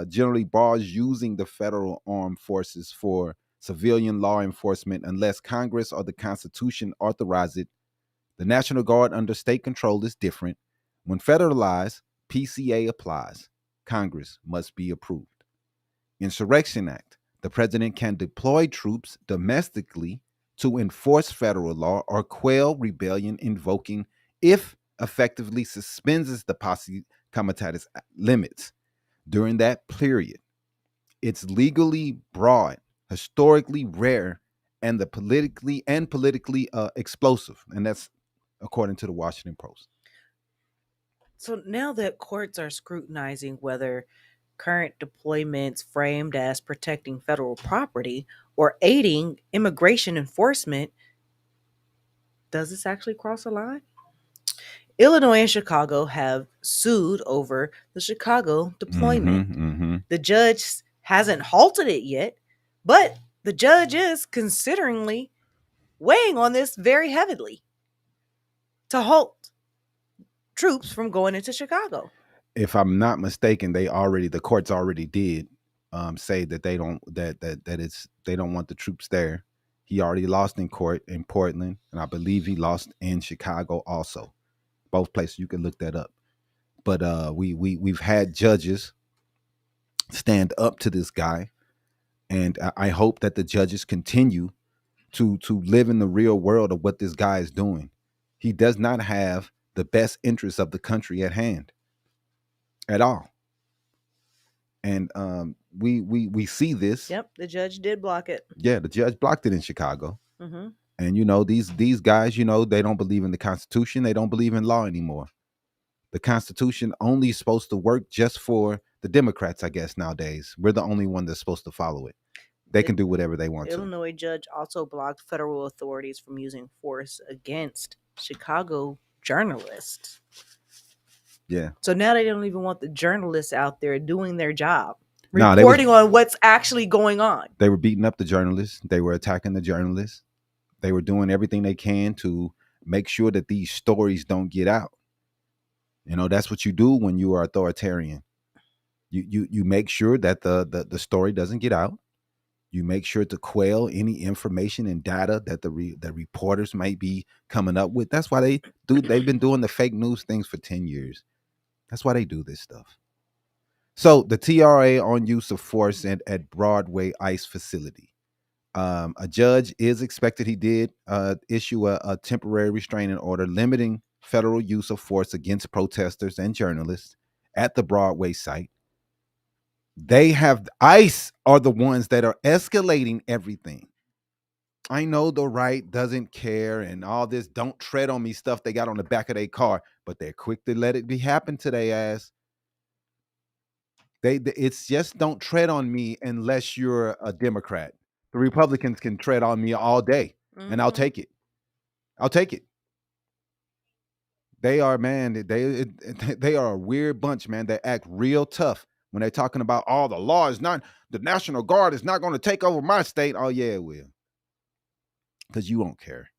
generally bars using the federal armed forces for civilian law enforcement unless Congress or the Constitution authorize it. The National Guard under state control is different. When federalized, PCA applies. Congress must be approved. Insurrection Act. The president can deploy troops domestically to enforce federal law or quell rebellion, invoking if effectively suspends the Posse Comitatus limits. During that period, it's legally broad, historically rare, and politically explosive. And that's according to the Washington Post. So now that courts are scrutinizing whether current deployments framed as protecting federal property or aiding immigration enforcement, does this actually cross a line? Illinois and Chicago have sued over the Chicago deployment. The judge hasn't halted it yet, but the judge is consideringly weighing on this very heavily to halt troops from going into Chicago. If I'm not mistaken, the courts already did say that they don't they don't want the troops there. He already lost in court in Portland, and I believe he lost in Chicago also. Both places, you can look that up. But we've had judges stand up to this guy, and I hope that the judges continue to live in the real world of what this guy is doing. He does not have the best interests of the country at hand at all. And we see this. Yep, the judge did block it. Yeah, the judge blocked it in Chicago. Mm-hmm. And these guys, they don't believe in the Constitution. They don't believe in law anymore. The Constitution only is supposed to work just for the Democrats, I guess, nowadays. We're the only one that's supposed to follow it. They can do whatever they want to. Illinois judge also blocked federal authorities from using force against Chicago journalists. Yeah. So now they don't even want the journalists out there doing their job, reporting on what's actually going on. They were beating up the journalists. They were attacking the journalists. They were doing everything they can to make sure that these stories don't get out. That's what you do when you are authoritarian. You make sure that the story doesn't get out. You make sure to quell any information and data that the reporters might be coming up with. That's why they've been doing the fake news things for 10 years. That's why they do this stuff. So the TRA on use of force at Broadway ICE facility. A judge is expected. He did issue a temporary restraining order limiting federal use of force against protesters and journalists at the Broadway site. ICE are the ones that are escalating everything. I know the right doesn't care and all this don't tread on me stuff they got on the back of their car, but they're quick to let it happen to their ass. It's just don't tread on me unless you're a Democrat. The Republicans can tread on me all day, and I'll take it. I'll take it. They are, man, they are a weird bunch, man. They act real tough when they're talking about, the law is not, the National Guard is not going to take over my state. Oh, yeah, it will. Because you won't care.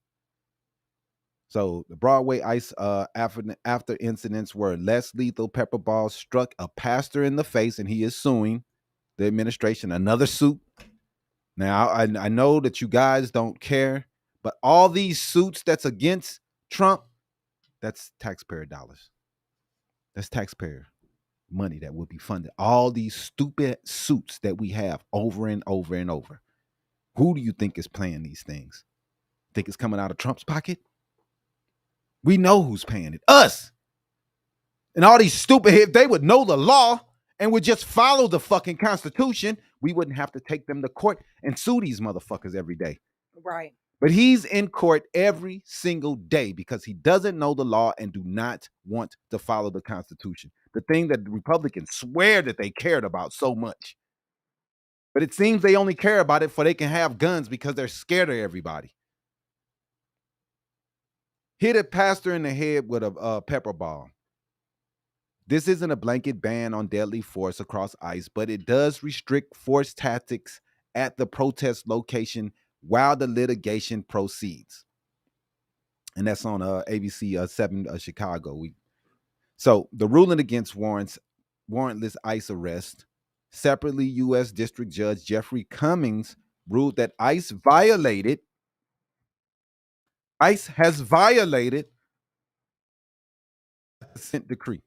So the Broadway ICE after incidents where less lethal pepper balls struck a pastor in the face, and he is suing the administration. Another suit. Now, I know that you guys don't care, but all these suits that's against Trump, that's taxpayer dollars. That's taxpayer money that would be funded. All these stupid suits that we have over and over and over. Who do you think is playing these things? Think it's coming out of Trump's pocket? We know who's paying it. Us. And all these stupid, if they would know the law and would just follow the fucking Constitution, we wouldn't have to take them to court and sue these motherfuckers every day. Right. But he's in court every single day because he doesn't know the law and do not want to follow the Constitution. The thing that the Republicans swear that they cared about so much. But it seems they only care about it for they can have guns because they're scared of everybody. hit a pastor in the head with a pepper ball. This isn't a blanket ban on deadly force across ICE, but it does restrict force tactics at the protest location while the litigation proceeds. And that's on ABC 7 Chicago. So the ruling against warrantless ICE arrest. Separately, U.S. District Judge Jeffrey Cummings ruled that ICE has violated the consent decree.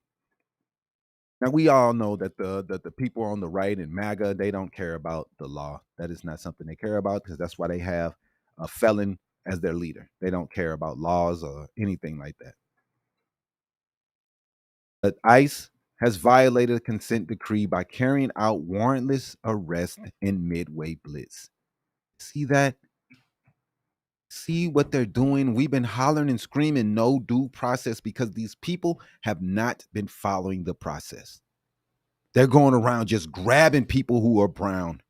Now we all know that the people on the right and MAGA, they don't care about the law. That is not something they care about, because that's why they have a felon as their leader. They don't care about laws or anything like that. But ICE has violated a consent decree by carrying out warrantless arrest in Midway Blitz. See that? See what they're doing? We've been hollering and screaming no due process because these people have not been following the process. They're going around just grabbing people who are brown.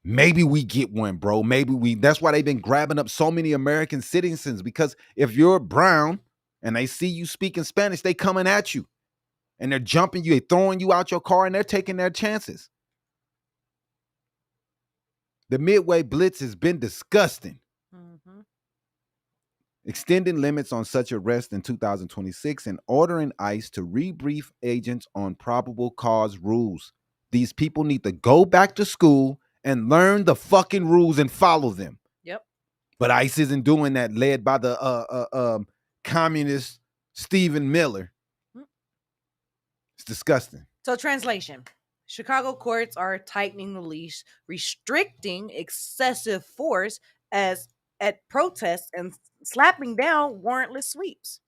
Maybe we get one, bro. That's why they've been grabbing up so many American citizens, because if you're brown and they see you speaking Spanish, they coming at you and they're jumping you, they're throwing you out your car, and they're taking their chances. The Midway Blitz has been disgusting. Mm-hmm. Extending limits on such arrests in 2026 and ordering ICE to rebrief agents on probable cause rules. These people need to go back to school and learn the fucking rules and follow them. Yep. But ICE isn't doing that, led by the communist Stephen Miller. It's disgusting. So translation. Chicago courts are tightening the leash, restricting excessive force at protests and slapping down warrantless sweeps.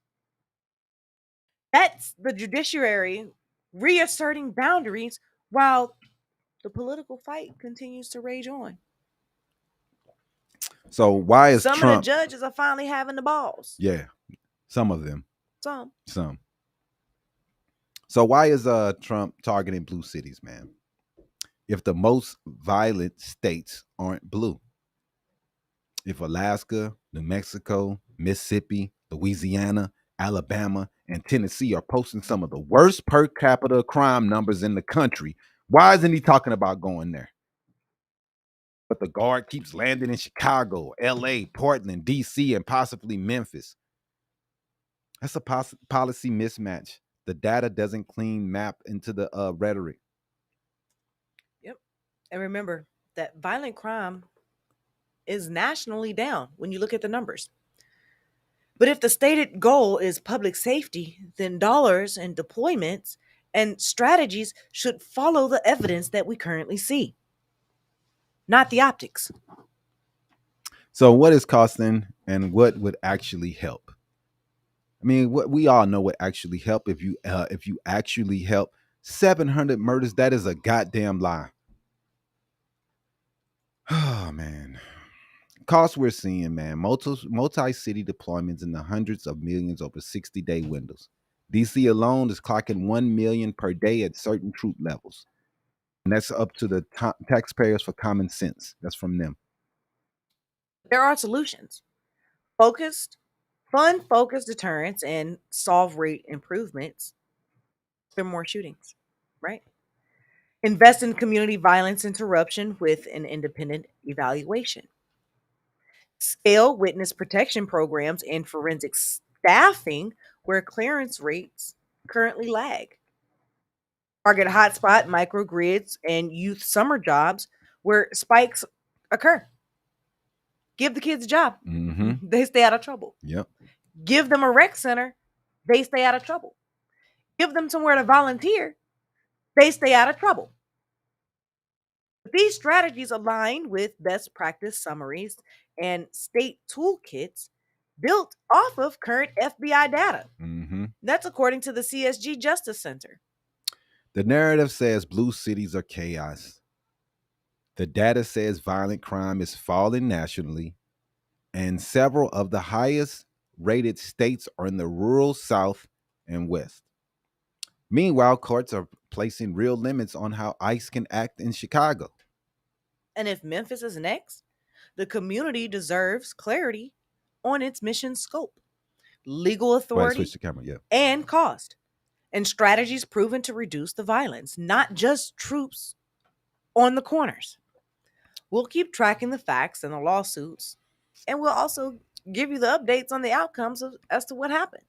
That's the judiciary reasserting boundaries while the political fight continues to rage on. So why is some Trump... of the judges are finally having the balls? Yeah, some of them. Some. So why is Trump targeting blue cities, man? If the most violent states aren't blue, if Alaska, New Mexico, Mississippi, Louisiana, Alabama, and Tennessee are posting some of the worst per capita crime numbers in the country, why isn't he talking about going there? But the guard keeps landing in Chicago, LA, Portland, DC, and possibly Memphis. That's a policy mismatch. The data doesn't clean map into the rhetoric. Yep. And remember that violent crime is nationally down when you look at the numbers. But if the stated goal is public safety, then dollars and deployments and strategies should follow the evidence that we currently see, not the optics. So what is costing and what would actually help? I mean, we all know what actually help. If you actually help 700 murders, that is a goddamn lie. Oh man, costs we're seeing, man. Multi-city deployments in the hundreds of millions over 60-day windows. DC alone is clocking 1 million per day at certain troop levels, and that's up to the taxpayers for common sense. That's from them. There are solutions. Focused deterrence and solve rate improvements. There are more shootings, right? Invest in community violence interruption with an independent evaluation. Scale witness protection programs and forensic staffing where clearance rates currently lag. Target hotspot microgrids and youth summer jobs where spikes occur. Give the kids a job. Mm-hmm. They stay out of trouble. Yep. Give them a rec center. They stay out of trouble. Give them somewhere to volunteer. They stay out of trouble. These strategies align with best practice summaries and state toolkits built off of current FBI data. Mm-hmm. That's according to the CSG Justice Center. The narrative says blue cities are chaos. The data says violent crime is falling nationally, and several of the highest rated states are in the rural South and West. Meanwhile, courts are placing real limits on how ICE can act in Chicago. And if Memphis is next, the community deserves clarity on its mission scope, legal authority, Switch the camera, yeah. and cost, and strategies proven to reduce the violence, not just troops on the corners. We'll keep tracking the facts and the lawsuits, and we'll also give you the updates on the outcomes as to what happened.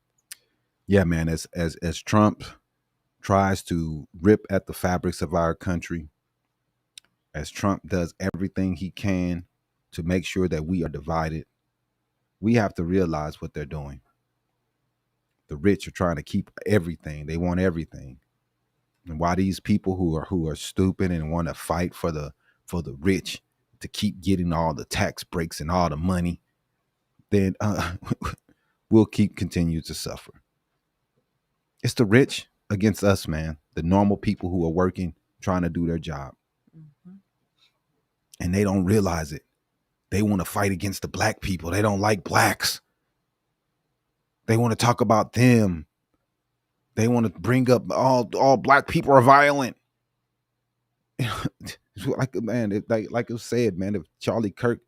Yeah, man, as Trump tries to rip at the fabrics of our country, as Trump does everything he can to make sure that we are divided, we have to realize what they're doing. The rich are trying to keep everything. They want everything. And why these people who are stupid and want to fight for the rich to keep getting all the tax breaks and all the money, then we'll continue to suffer. It's the rich against us, man. The normal people who are working, trying to do their job. Mm-hmm. And they don't realize it. They want to fight against the black people. They don't like blacks. They want to talk about them. They want to bring up all black people are violent. Like, man, like it was said, man, if Charlie Kirk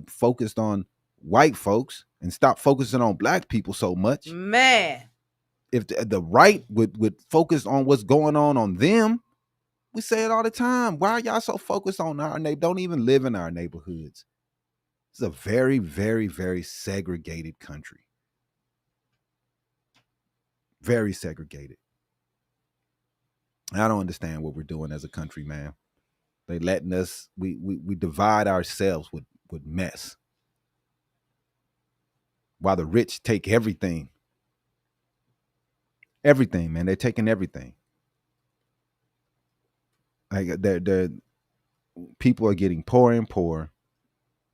focused on white folks and stopped focusing on black people so much, man, if the right would focus on what's going on them, we say it all the time. Why are y'all so focused on our neighbor? Don't even live in our neighborhoods. It's a very, very, very segregated country. Very segregated. I don't understand what we're doing as a country, man. They letting us, we divide ourselves with mess. While the rich take everything. Everything, man. They're taking everything. Like they're people are getting poorer and poorer.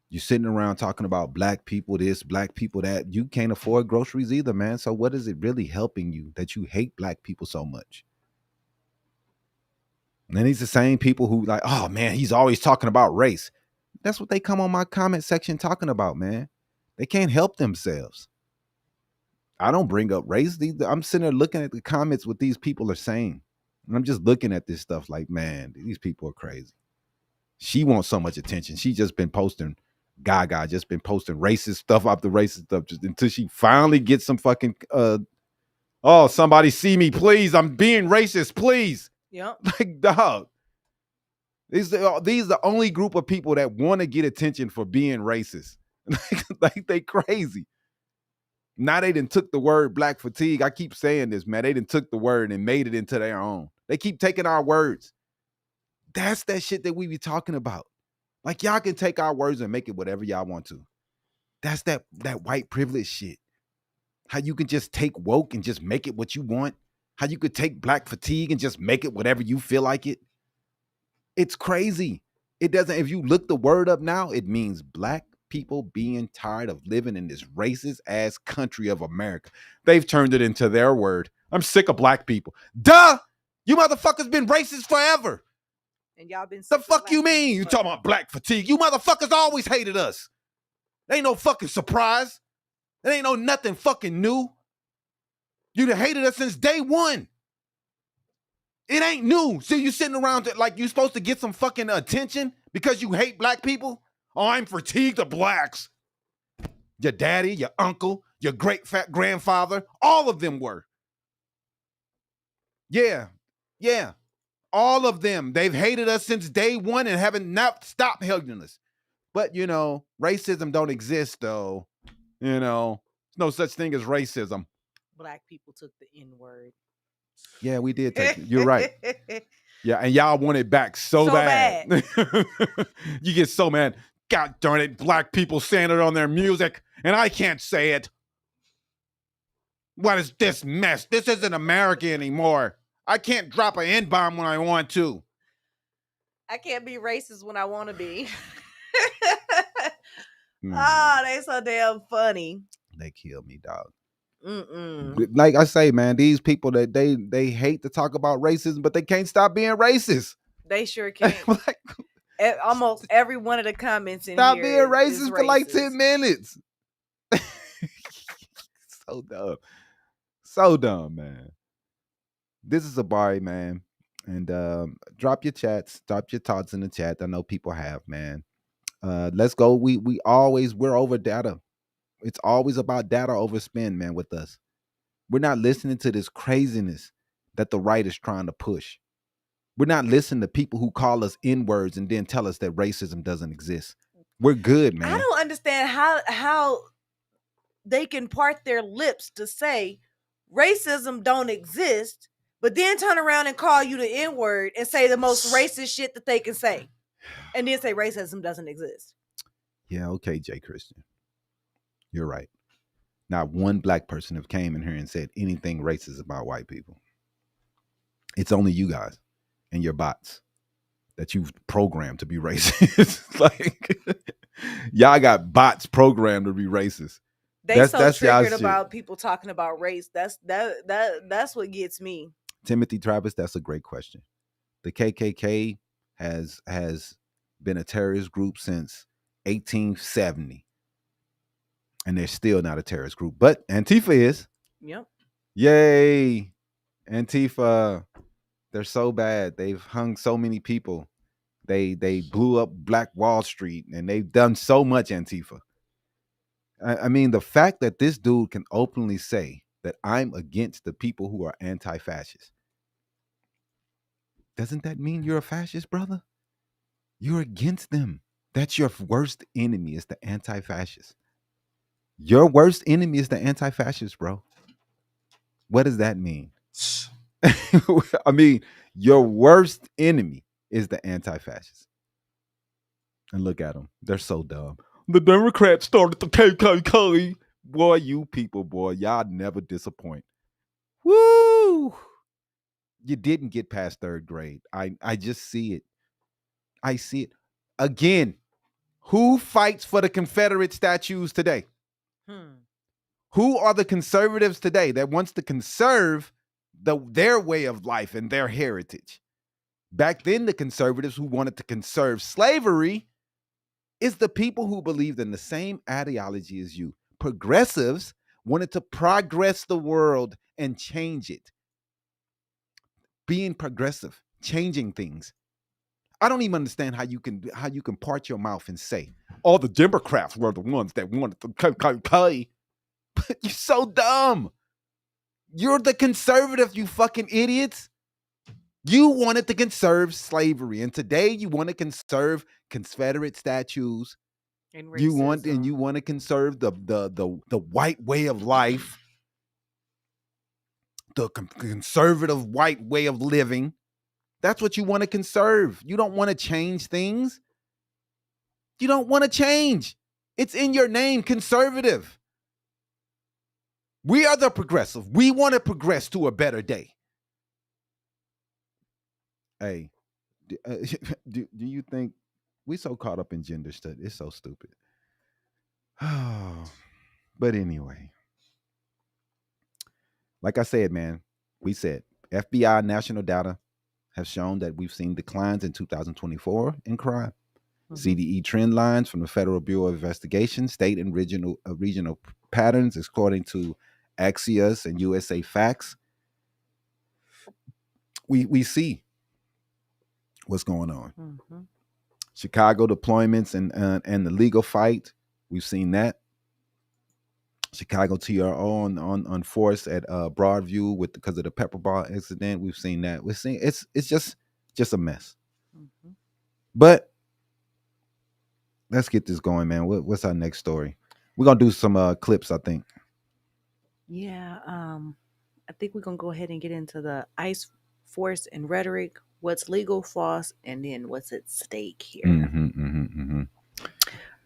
You're sitting around talking about black people this, black people that. You can't afford groceries either, man. So what is it really helping you that you hate black people so much? And then these the same people who like, oh man, he's always talking about race. That's what they come on my comment section talking about, man. They can't help themselves. I don't bring up race. I'm sitting there looking at the comments what these people are saying. And I'm just looking at this stuff like, man, these people are crazy. She wants so much attention. She just been posting, Gaga just been posting racist stuff after racist stuff just until she finally gets some fucking, oh, somebody see me, please. I'm being racist, please. Yeah. Like, dog. These are the only group of people that want to get attention for being racist. Like they crazy. Now they done took the word black fatigue. I keep saying this, man. They done took the word and made it into their own. They keep taking our words. That's that shit that we be talking about. Like y'all can take our words and make it whatever y'all want to. That's that white privilege shit. How you can just take woke and just make it what you want. How you could take black fatigue and just make it whatever you feel like it. It's crazy. It doesn't, if you look the word up now, it means black people being tired of living in this racist ass country of America. They've turned it into their word. I'm sick of black people. Duh! You motherfuckers been racist forever. And y'all been the fuck you mean? You talking about black fatigue? You motherfuckers always hated us. Ain't no fucking surprise. It ain't no nothing fucking new. You done hated us since day one. It ain't new. So you sitting around like you supposed to get some fucking attention because you hate black people? Oh, I'm fatigued of blacks. Your daddy, your uncle, your great fat grandfather, all of them were. Yeah. All of them. They've hated us since day one and haven't not stopped hating us. But, you know, racism don't exist, though. You know, there's no such thing as racism. Black people took the N-word. Yeah, we did take it. You're right. Yeah, and y'all want it back so bad. You get so mad. God darn it, black people saying it on their music, and I can't say it. What is this mess? This isn't America anymore. I can't drop an N-bomb when I want to. I can't be racist when I want to be. Oh, they so damn funny. They kill me, dog. Mm-mm. Like I say, man, these people that they hate to talk about racism, but they can't stop being racist. They sure can. Like, almost every one of the comments in stop here being racist for like 10 minutes. So dumb, man. This is Habari, man. And drop your chats, drop your thoughts in the chat. I know people have, man. Let's go. We're over data. It's always about data over spin, man, with us. We're not listening to this craziness that the right is trying to push. We're not listening to people who call us N-words and then tell us that racism doesn't exist. We're good, man. I don't understand how they can part their lips to say racism don't exist, but then turn around and call you the N-word and say the most racist shit that they can say, and then say racism doesn't exist. Yeah, okay, Jay Christian. You're right. Not one black person have came in here and said anything racist about white people. It's only you guys and your bots that you've programmed to be racist. Like, y'all got bots programmed to be racist. That's triggered about people talking about race. That's what gets me. Timothy Travis, that's a great question. The KKK has been a terrorist group since 1870. And they're still not a terrorist group. But Antifa is. Yep. Yay. Antifa. They're so bad. They've hung so many people. They blew up Black Wall Street, and they've done so much, Antifa. I mean, the fact that this dude can openly say that I'm against the people who are anti-fascist, doesn't that mean you're a fascist, brother? You're against them. That's your worst enemy, is the anti-fascist. Your worst enemy is the anti-fascist, bro. What does that mean? I mean, your worst enemy is the anti-fascist. And look at them. They're so dumb. The Democrats started the KKK. Boy, you people, boy, y'all never disappoint. Woo! You didn't get past third grade. I just see it. I see it. Again, who fights for the Confederate statues today? Who are the conservatives today that wants to conserve their way of life and their heritage? Back then, the conservatives who wanted to conserve slavery is the people who believed in the same ideology as you. Progressives wanted to progress the world and change it. Being progressive, changing things. I don't even understand how you can part your mouth and say, all the Democrats were the ones that wanted to KKK. You're so dumb. You're the conservative, you fucking idiots. You wanted to conserve slavery, and today you want to conserve Confederate statues. And you want to conserve the white way of life, the conservative white way of living. That's what you want to conserve. You don't want to change things. You don't want to change. It's in your name, conservative. We are the progressive. We want to progress to a better day. Hey, do you think we so caught up in gender study? It's so stupid. But anyway, like I said, man, we said FBI national data have shown that we've seen declines in 2024 in crime. CDE trend lines from the Federal Bureau of Investigation, state and regional patterns, according to Axios and USA Facts. We see what's going on. Chicago deployments and the legal fight, we've seen that. Chicago TRO on force at Broadview because of the pepper ball incident, we've seen that. We're seeing it's just a mess. But let's get this going, man. What's our next story? We're gonna do some clips, I think. Yeah, I think we're gonna go ahead and get into the ICE force and rhetoric, what's legal, false, and then what's at stake here.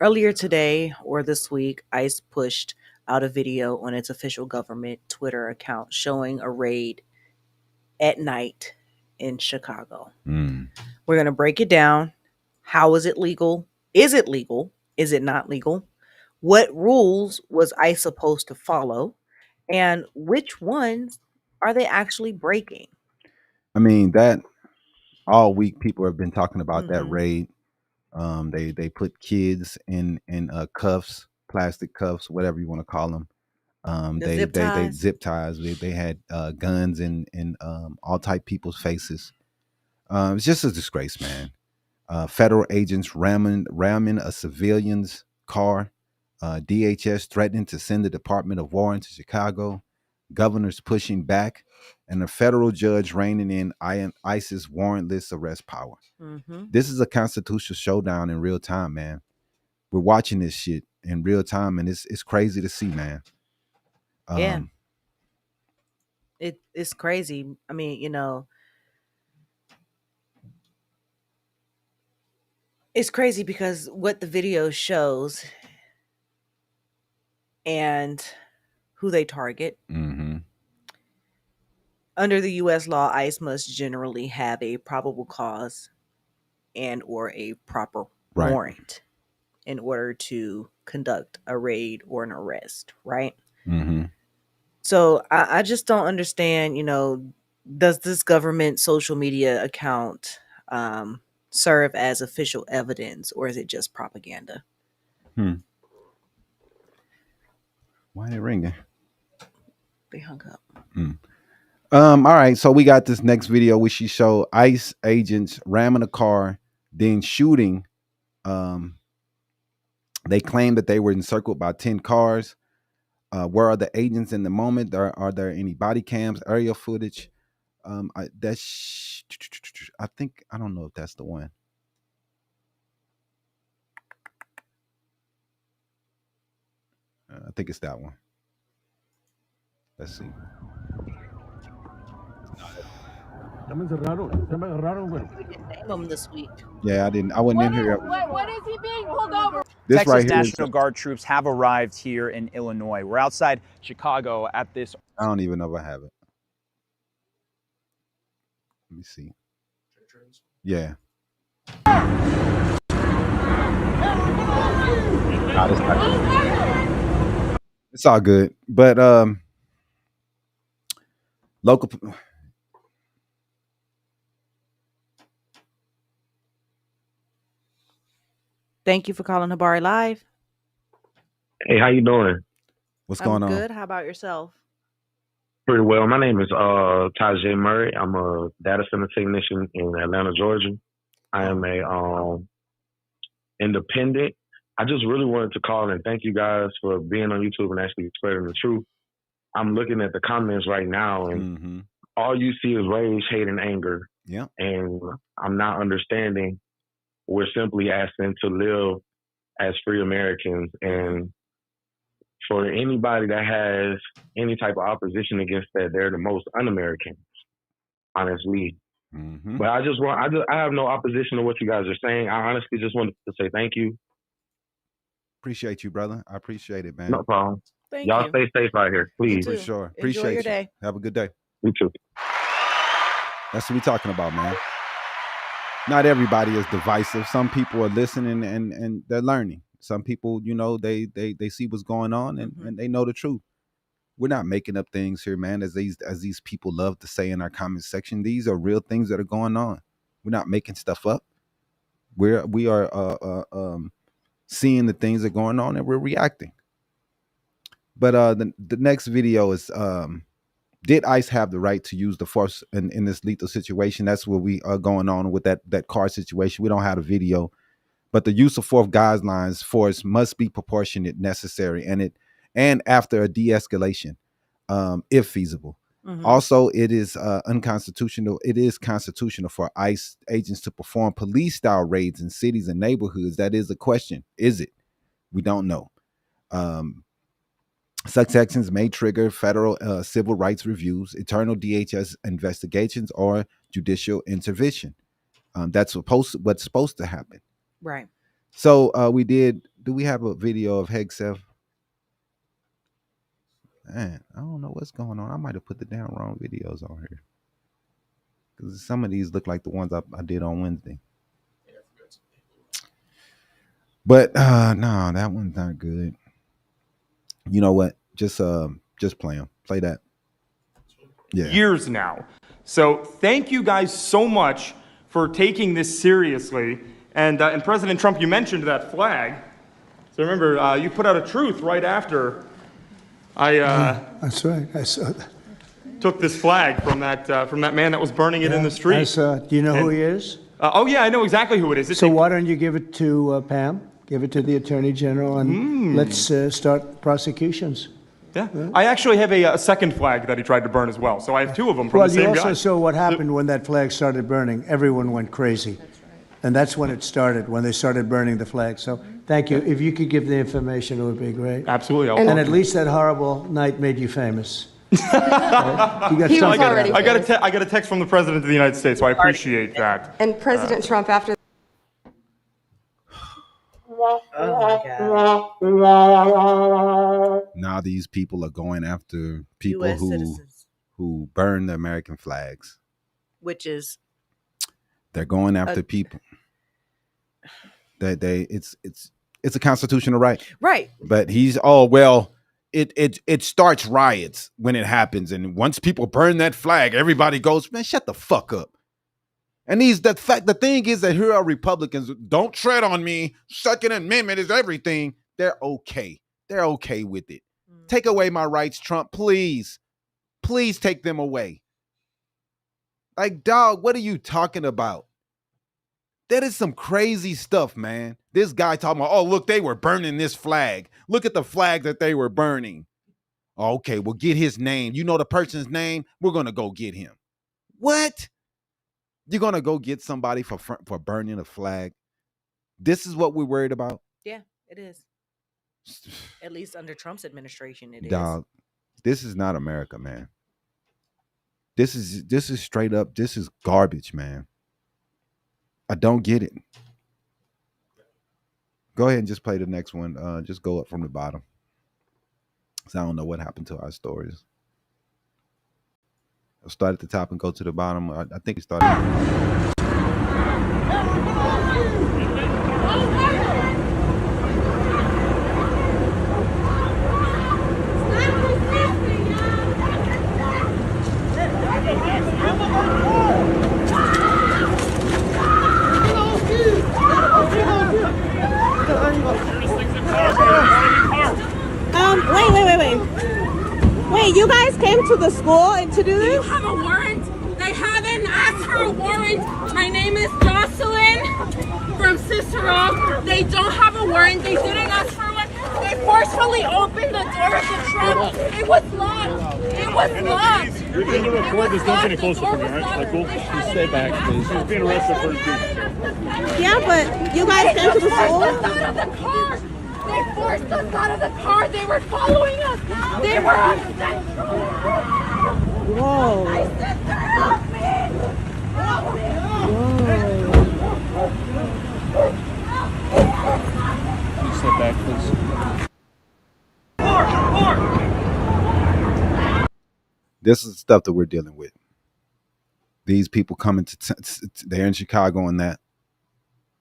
Earlier today or this week, ICE pushed out a video on its official government Twitter account showing a raid at night in Chicago. We're going to break it down. How is it legal? Is it legal? Is it not legal? What rules was ICE supposed to follow? And which ones are they actually breaking? I mean, that all week people have been talking about that raid. They put kids in cuffs, plastic cuffs, whatever you want to call them. They zip ties. They had guns in all type people's faces. It's just a disgrace, man. Federal agents ramming a civilian's car. DHS threatening to send the Department of War into Chicago, governors pushing back, and a federal judge reining in ISIS warrantless arrest power. Mm-hmm. This is a constitutional showdown in real time, man. We're watching this shit in real time, and it's crazy to see, man. Yeah. It's crazy. I mean, you know, it's crazy because what the video shows and who they target. Mm-hmm. Under the U.S. law, ICE must generally have a probable cause and or a proper warrant in order to conduct a raid or an arrest, right? Mm-hmm. So I just don't understand, you know, does this government social media account serve as official evidence, or is it just propaganda? Why are they ringing? They hung up. All right, so we got this next video where she showed ICE agents ramming a car, then shooting. They claim that they were encircled by 10 cars. Where are the agents in the moment? Are there any body cams, aerial footage? I think, I don't know if that's the one. I think it's that one. Let's see. We didn't name them this week. Yeah, I wasn't in here. What is he being pulled over? This Texas right here National Guard troops have arrived here in Illinois. We're outside Chicago at this. I don't even know if I have it. Let me see. Yeah. It's all good. But local. Thank you for calling Habari Live. Hey, how you doing? What's going on? Good. How about yourself? Pretty well. My name is Tajay Murray. I'm a data center technician in Atlanta, Georgia. I am a independent. I just really wanted to call and thank you guys for being on YouTube and actually spreading the truth. I'm looking at the comments right now, and all you see is rage, hate, and anger. Yeah. And I'm not understanding. We're simply asking to live as free Americans. And for anybody that has any type of opposition against that, they're the most un-American, honestly. But I have no opposition to what you guys are saying. I honestly just wanted to say thank you. Appreciate you, brother. I appreciate it, man. No problem. Thank Y'all you. stay safe out here, please. For sure. Enjoy Appreciate your you. day. Have a good day. You too. That's what we're talking about, man. Not everybody is divisive. Some people are listening and they're learning. Some people, you know, they see what's going on and they know the truth. We're not making up things here, man. As these people love to say in our comment section, these are real things that are going on. We're not making stuff up. We are seeing the things that are going on and we're reacting. But the next video is did ICE have the right to use the force in this lethal situation? That's what we are going on with that car situation. We don't have a video, but the use of force guidelines force must be proportionate, necessary, and after a de-escalation, if feasible. Also, it is unconstitutional. It is constitutional for ICE agents to perform police-style raids in cities and neighborhoods. That is a question. Is it? We don't know. Such actions may trigger federal civil rights reviews, internal DHS investigations, or judicial intervention. That's what's supposed to happen. Right. So do we have a video of Hegseth? Man, I don't know what's going on. I might have put the damn wrong videos on here. Because some of these look like the ones I did on Wednesday. But no, that one's not good. You know what? Just play them. Play that. Yeah. Years now. So thank you guys so much for taking this seriously. And President Trump, you mentioned that flag. So remember, you put out a truth right after That's right. I saw that. took this flag from that man that was burning it in the street. I saw. Do you know who he is? Oh yeah, I know exactly who it is. So why don't you give it to Pam? Give it to the Attorney General, and let's start prosecutions. Yeah. I actually have a second flag that he tried to burn as well. So I have two of them from Well, the same you also guy. saw what happened when that flag started burning. Everyone went crazy. That's right. And that's when it started, when they started burning the flag. So thank you. If you could give the information, it would be great. Absolutely. And at least that horrible night made you famous. Right? You got He was something already out of it. I got a text from the President of the United States, so I appreciate that. And President Trump, after Oh my God. Now these people are going after people US citizens. who burn the American flags. Which is They're going after people that it's a constitutional right. right. But it starts riots when it happens, and once people burn that flag, everybody goes, man, shut the fuck up. And the thing is that here are Republicans, don't tread on me. Second Amendment is everything. They're okay. They're okay with it. Take away my rights, Trump, please. Please take them away. Like, dog, what are you talking about? That is some crazy stuff, man. This guy talking about, oh, look, they were burning this flag. Look at the flag that they were burning. Oh, okay, well, get his name. You know the person's name? We're going to go get him. What? You're going to go get somebody for burning a flag? This is what we're worried about? Yeah, it is. At least under Trump's administration, it Dog, this is not America, man. This is straight up, this is garbage, man. I don't get it. Go ahead and just play the next one. Just go up from the bottom. So I don't know what happened to our stories. I'll start at the top and go to the bottom. I think it started. Wait, you guys came to the school and to do this? Do you have a warrant? They haven't asked for a warrant. My name is Jocelyn from Cicero. They don't have a warrant. They didn't ask for one. They forcefully opened the door of the truck. It was locked. It was locked. You're going to record this. Don't get any closer from me, all right? Michael, please stay back, please. She's being arrested for speech. Yeah, but you guys came to the school? They forced us out of the car. They forced us out of the car. They were following us. They were on Central. Whoa. My sister, help me. Help me. Please step back, please. This is the stuff that we're dealing with. These people coming they're in Chicago and that.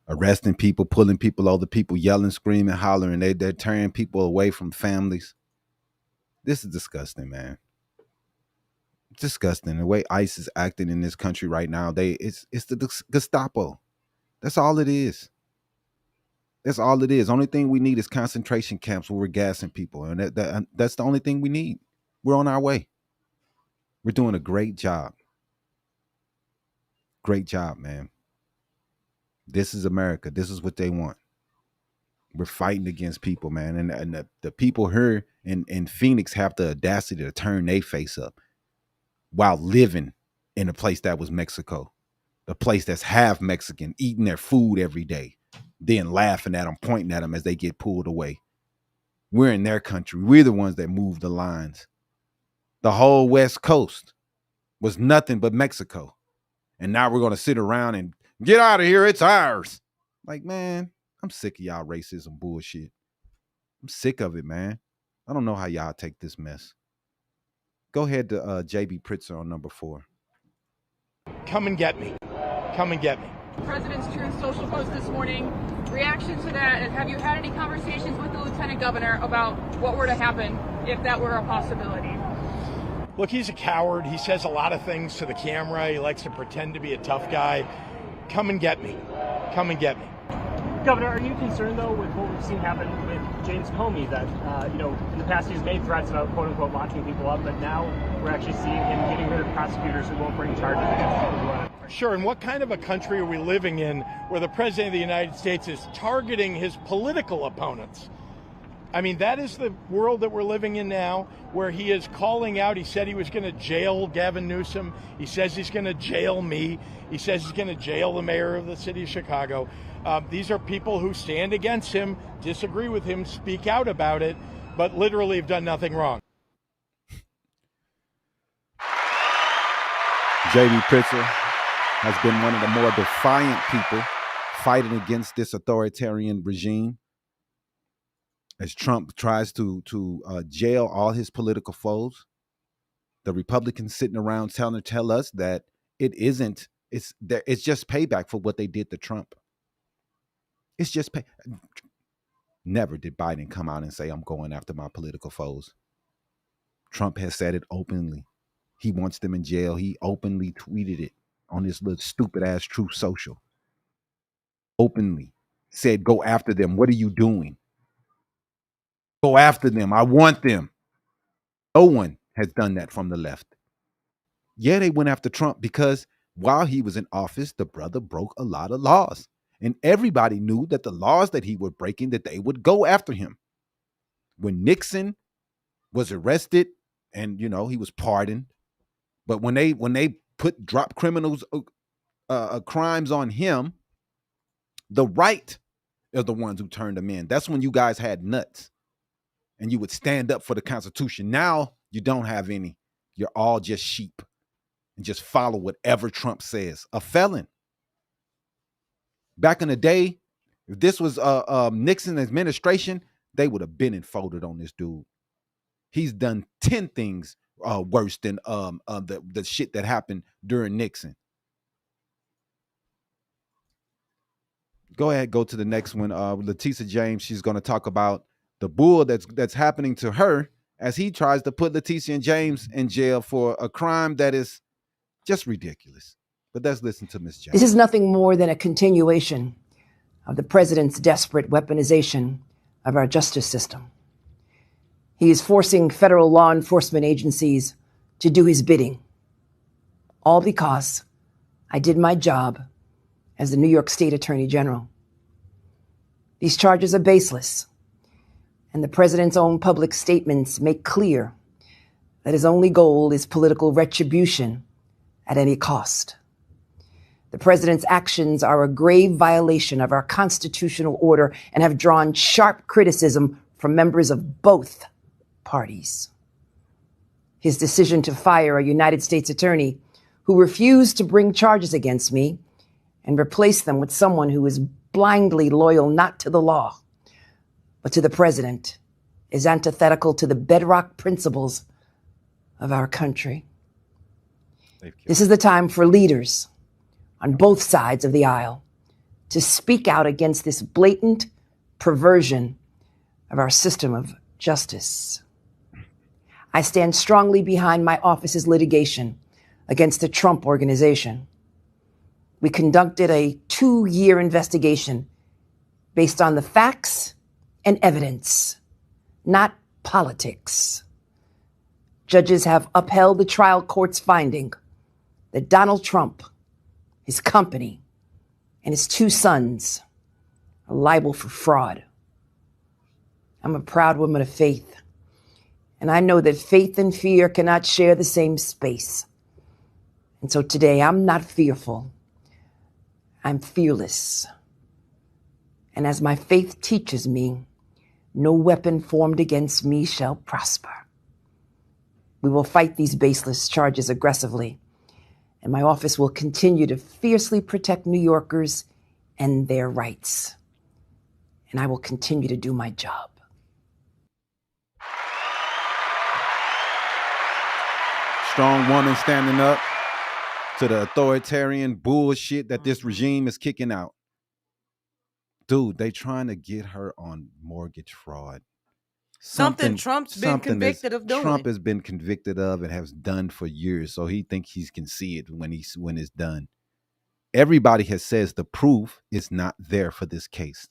Arresting people, pulling people over, people yelling, screaming, hollering. They're tearing people away from families. This is disgusting, man. It's disgusting. The way ICE is acting in this country right now, it's the Gestapo. That's all it is. That's all it is. Only thing we need is concentration camps where we're gassing people. And that's the only thing we need. We're on our way. We're doing a great job. Great job, man. This is America. This is what they want. We're fighting against people, man. And the people here in Phoenix have the audacity to turn their face up while living in a place that was Mexico. The place that's half Mexican, eating their food every day, then laughing at them, pointing at them as they get pulled away. We're in their country. We're the ones that moved the lines. The whole West Coast was nothing but Mexico. And now we're going to sit around and get out of here. It's ours. Like, man, I'm sick of y'all racism bullshit. I'm sick of it, man. I don't know how y'all take this mess. Go ahead to JB Pritzker on number 4. Come and get me. Come and get me. President's Truth social post this morning. Reaction to that, and have you had any conversations with the Lieutenant Governor about what were to happen if that were a possibility? Look, he's a coward. He says a lot of things to the camera. He likes to pretend to be a tough guy. Come and get me. Come and get me. Governor, are you concerned, though, with what we've seen happen with James Comey, that, in the past he's made threats about, quote-unquote, locking people up, but now we're actually seeing him getting rid of prosecutors who won't bring charges against people who are... Sure, and what kind of a country are we living in where the President of the United States is targeting his political opponents? I mean, that is the world that we're living in now, where he is calling out. He said he was going to jail Gavin Newsom. He says he's going to jail me. He says he's going to jail the mayor of the city of Chicago. These are people who stand against him, disagree with him, speak out about it, but literally have done nothing wrong. J.D. Pritzker has been one of the more defiant people fighting against this authoritarian regime as Trump tries to jail all his political foes. The Republicans sitting around tell us that it's just payback for what they did to Trump. It's just Never did Biden come out and say, I'm going after my political foes. Trump has said it openly. He wants them in jail. He openly tweeted it on his little stupid ass Truth Social. Openly said, go after them. What are you doing? Go after them. I want them. No one has done that from the left. Yeah, they went after Trump because while he was in office, the brother broke a lot of laws. And everybody knew that the laws that he was breaking, that they would go after him. When Nixon was arrested and, he was pardoned. But when they drop criminals crimes on him, the right are the ones who turned them in. That's when you guys had nuts and you would stand up for the Constitution. Now you don't have any. You're all just sheep and just follow whatever Trump says. A felon. Back in the day, if this was Nixon administration, they would have been enfolded on this dude. He's done 10 things worse than the shit that happened during Nixon. Go ahead, go to the next one. Letitia James, she's going to talk about the bull that's happening to her as he tries to put Letitia and James in jail for a crime that is just ridiculous. But let's listen to Ms. James. This is nothing more than a continuation of the president's desperate weaponization of our justice system. He is forcing federal law enforcement agencies to do his bidding, all because I did my job as the New York State Attorney General. These charges are baseless, and the president's own public statements make clear that his only goal is political retribution at any cost. The president's actions are a grave violation of our constitutional order and have drawn sharp criticism from members of both parties. His decision to fire a United States attorney who refused to bring charges against me and replace them with someone who is blindly loyal not to the law, but to the president is antithetical to the bedrock principles of our country. This is the time for leaders on both sides of the aisle to speak out against this blatant perversion of our system of justice. I stand strongly behind my office's litigation against the Trump Organization. We conducted a 2-year investigation based on the facts and evidence, not politics. Judges have upheld the trial court's finding that Donald Trump, his company, and his 2 sons are liable for fraud. I'm a proud woman of faith, and I know that faith and fear cannot share the same space. And so today, I'm not fearful. I'm fearless. And as my faith teaches me, no weapon formed against me shall prosper. We will fight these baseless charges aggressively, and my office will continue to fiercely protect New Yorkers and their rights. And I will continue to do my job. Strong woman standing up to the authoritarian bullshit that this regime is kicking out. Dude, they trying to get her on mortgage fraud. Something Trump's been convicted of doing. Trump has been convicted of and has done for years, so he thinks he can see it when it's done. Everybody has says the proof is not there for this case.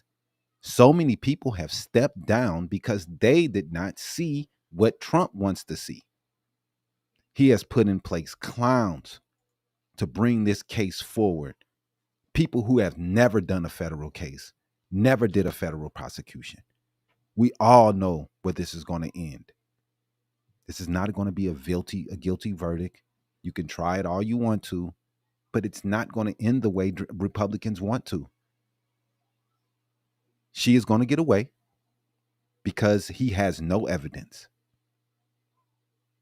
So many people have stepped down because they did not see what Trump wants to see. He has put in place clowns to bring this case forward. People who have never done a federal case, never did a federal prosecution. We all know where this is going to end. This is not going to be a guilty verdict. You can try it all you want to, but it's not going to end the way Republicans want to. She is going to get away because he has no evidence.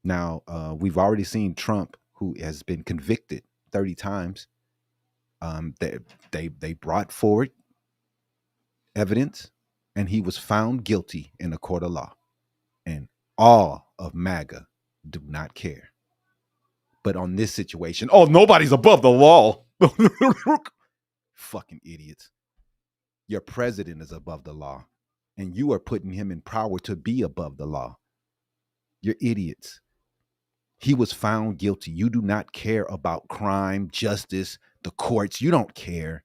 Now, we've already seen Trump, who has been convicted 30 times. They brought forward evidence, and he was found guilty in a court of law. And all of MAGA do not care. But on this situation, oh, nobody's above the law. Fucking idiots. Your president is above the law, and you are putting him in power to be above the law. You're idiots. He was found guilty. You do not care about crime, justice, the courts. You don't care.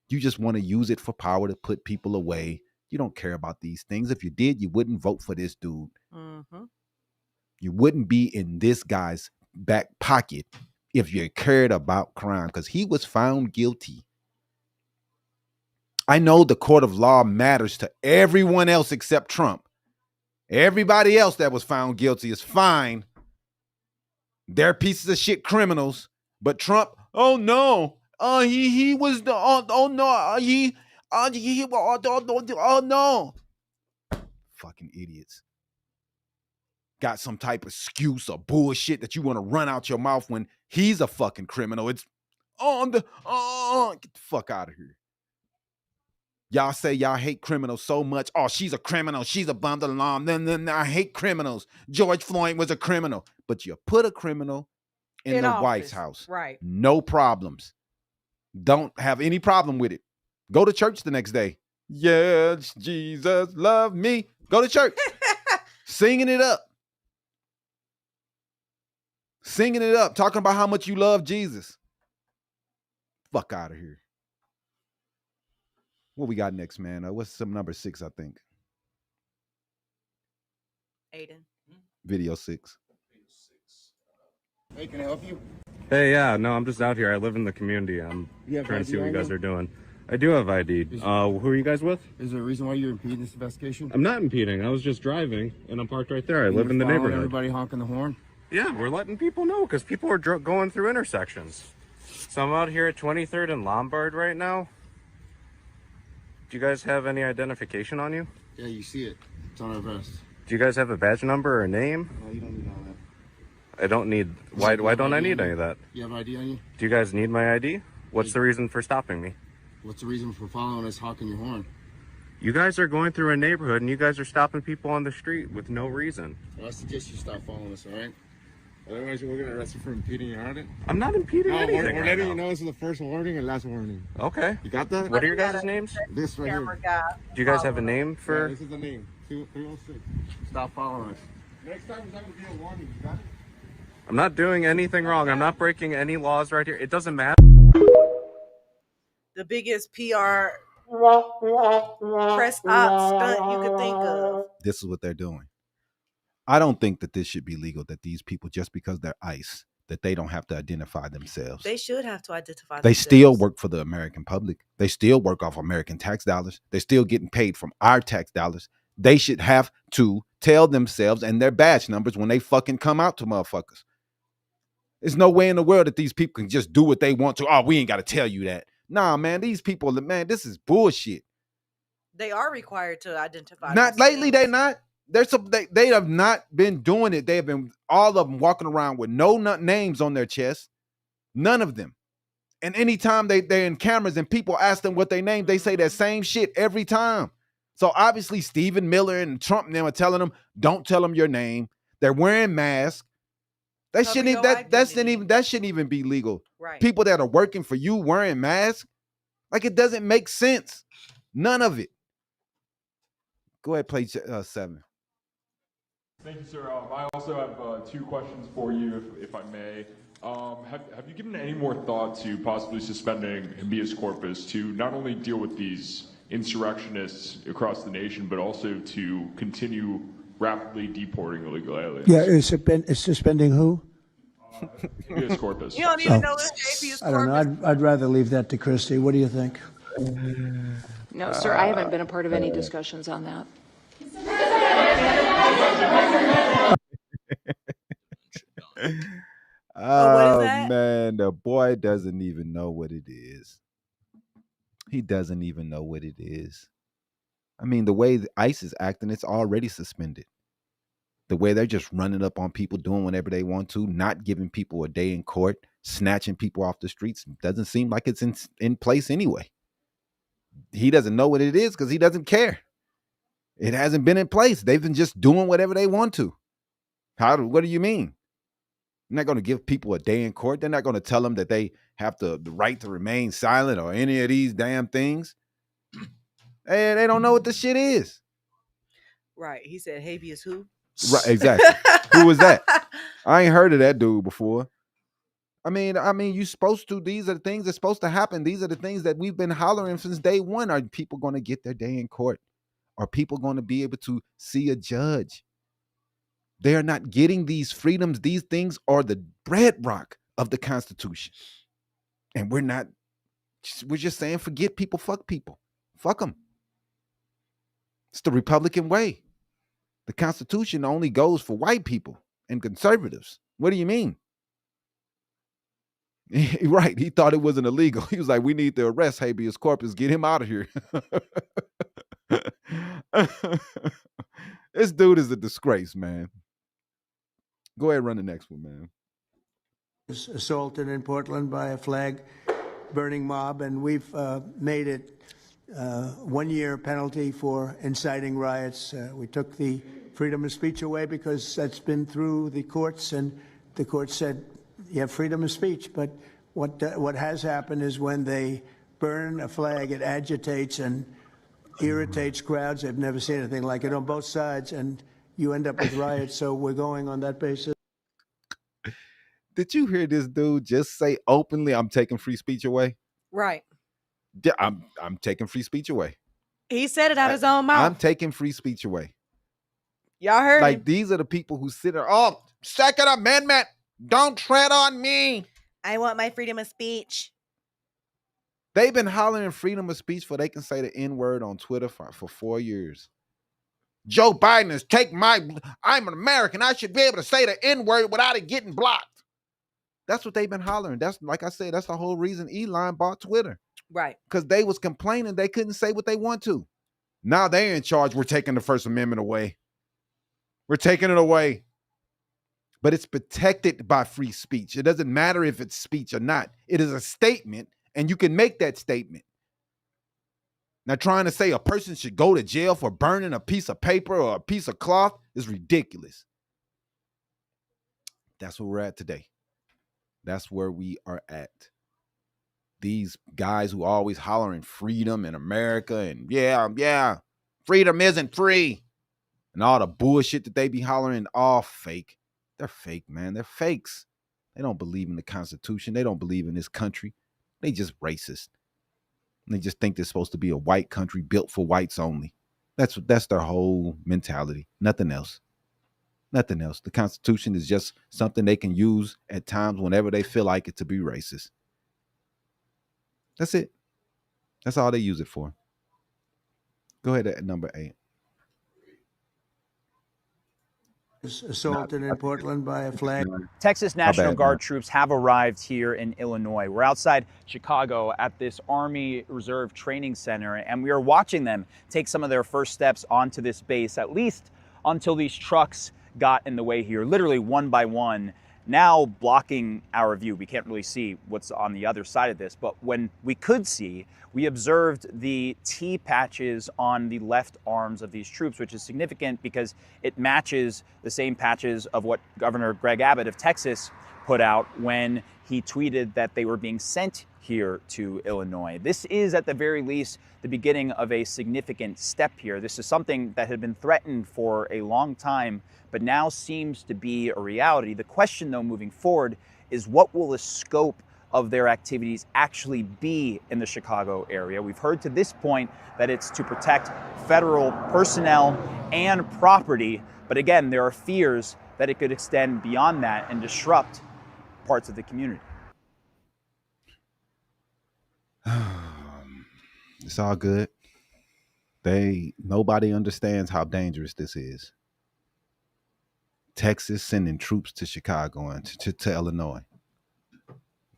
You just want to use it for power to put people away. You don't care about these things. If you did, you wouldn't vote for this dude. Mm-hmm. You wouldn't be in this guy's back pocket if you cared about crime, because he was found guilty. I know the court of law matters to everyone else except Trump. Everybody else that was found guilty is fine. They're pieces of shit criminals. But Trump, oh no, he was the oh no. Fucking idiots. Got some type of excuse or bullshit that you want to run out your mouth when he's a fucking criminal. It's get the fuck out of here. Y'all say y'all hate criminals so much. Oh, she's a criminal. She's a bum the law. Then I hate criminals. George Floyd was a criminal. But you put a criminal in the White House. Right. No problems. Don't have any problem with it. Go to church the next day. Yes, Jesus love me. Go to church. Singing it up. Singing it up. Talking about how much you love Jesus. Fuck out of here. What we got next, man? What's some number 6, I think? Aiden. Video 6. Hey, can I help you? Hey, yeah, no, I'm just out here. I live in the community. I'm trying to see what you guys are doing. I do have ID. Who are you guys with? Is there a reason why you're impeding this investigation? I'm not impeding. I was just driving, and I'm parked right there. I live in the neighborhood. Everybody honking the horn? Yeah, we're letting people know because people are going through intersections. So I'm out here at 23rd and Lombard right now. Do you guys have any identification on you? Yeah, you see it. It's on our vest. Do you guys have a badge number or a name? No, you don't need all that. I don't need... Why don't I need any of that? You have ID on you? Do you guys need my ID? What's the reason for stopping me? What's the reason for following us honking your horn? You guys are going through a neighborhood and you guys are stopping people on the street with no reason. Well, I suggest you stop following us, all right? Otherwise, you're going to get arrested for impeding your audit. I'm not impeding anything. We're letting you know this is the first warning and last warning. Okay. You got that? What are your guys' names? This right here. Do you guys have a name for... Yeah, this is the name. 306. Stop following us. Next time it's not going to be a warning. You got it? I'm not doing anything wrong. I'm not breaking any laws right here. It doesn't matter. The biggest PR press op stunt you could think of. This is what they're doing. I don't think that this should be legal, that these people, just because they're ICE, that they don't have to identify themselves. They should have to identify They themselves. still work for the American public. They still work off American tax dollars. They're still getting paid from our tax dollars. They should have to tell themselves and their badge numbers when they fucking come out to motherfuckers. There's no way in the world that these people can just do what they want to. Oh, we ain't got to tell you that. Nah, man, these people, man, this is bullshit. They are required to identify Not themselves. lately, they not. They have not been doing it. They have been, all of them, walking around with no names on their chest. None of them. And anytime they're in cameras and people ask them what they name, they say that same shit every time. So obviously Stephen Miller and Trump and them are telling them, don't tell them your name. They're wearing masks. That shouldn't even be legal. Right. People that are working for you wearing masks, like, it doesn't make sense. None of it. Go ahead, play 7. Thank you, sir. I also have 2 questions for you, if I may. Have you given any more thought to possibly suspending habeas corpus to not only deal with these insurrectionists across the nation, but also to continue rapidly deporting illegal aliens? Yeah, it's suspending who? habeas corpus. You don't even know what habeas I don't corpus. know. I'd rather leave that to Christy. What do you think? No, sir, I haven't been a part of any discussions on that. Oh, man, the boy doesn't even know what it is. He doesn't even know what it is. I mean, the way the ICE is acting, it's already suspended. The way they're just running up on people, doing whatever they want to, not giving people a day in court, snatching people off the streets, doesn't seem like it's in place anyway. He doesn't know what it is because he doesn't care. It hasn't been in place. They've been just doing whatever they want to. What do you mean? They're not going to give people a day in court. They're not going to tell them that they have the right to remain silent or any of these damn things. And they don't know what the shit is. Right. He said habeas who? Right, exactly. Who was that? I ain't heard of that dude before. I mean, you're supposed to. These are the things that's supposed to happen. These are the things that we've been hollering since day one. Are people going to get their day in court? Are people going to be able to see a judge? They are not getting these freedoms. These things are the bedrock of the Constitution. And we're just saying, forget people, fuck people. Fuck them. It's the Republican way. The Constitution only goes for white people and conservatives. What do you mean? Right. He thought it wasn't illegal. He was like, we need to arrest habeas corpus. Get him out of here. This dude is a disgrace, man. Go ahead and run the next one, man. Assaulted in Portland by a flag-burning mob, and we've made it 1 year penalty for inciting riots. We took the freedom of speech away because that's been through the courts, and the court said you have freedom of speech. But what has happened is when they burn a flag, it agitates and irritates crowds. I've never seen anything like it on both sides, and you end up with riots. So we're going on that basis. Did you hear this dude just say openly, I'm taking free speech away? Right. Yeah, I'm taking free speech away. He said it out of his own mouth. I'm taking free speech away. Y'all heard like him. These are the people who sit there. Oh, Second Amendment. Don't tread on me. I want my freedom of speech. They've been hollering freedom of speech for they can say the N-word on Twitter for 4 years. Joe Biden is I'm an American. I should be able to say the N-word without it getting blocked. That's what they've been hollering. That's, like I said, that's the whole reason Elon bought Twitter. Right. Because they was complaining they couldn't say what they want to. Now they're in charge. We're taking the First Amendment away. We're taking it away. But it's protected by free speech. It doesn't matter if it's speech or not. It is a statement, and you can make that statement. Now, trying to say a person should go to jail for burning a piece of paper or a piece of cloth is ridiculous. That's where we're at today. That's where we are at. These guys who always hollering freedom in America and yeah, freedom isn't free. And all the bullshit that they be hollering, all fake. They're fake, man. They're fakes. They don't believe in the Constitution. They don't believe in this country. They just racist. And they just think they're supposed to be a white country built for whites only. That's their whole mentality. Nothing else. Nothing else. The Constitution is just something they can use at times whenever they feel like it to be racist. That's it. That's all they use it for. Go ahead at number 8. Assaulted in Portland by a flag. Texas National Guard troops have arrived here in Illinois. We're outside Chicago at this Army Reserve Training Center, and we are watching them take some of their first steps onto this base, at least until these trucks got in the way here, literally one by one, now blocking our view. We can't really see what's on the other side of this, but when we could see, we observed the T patches on the left arms of these troops, which is significant because it matches the same patches of what Governor Greg Abbott of Texas put out when he tweeted that they were being sent here to Illinois. This is, at the very least, the beginning of a significant step here. This is something that had been threatened for a long time, but now seems to be a reality. The question, though, moving forward is what will the scope of their activities actually be in the Chicago area? We've heard to this point that it's to protect federal personnel and property, but again, there are fears that it could extend beyond that and disrupt parts of the community? It's all good. Nobody understands how dangerous this is. Texas sending troops to Chicago and to Illinois.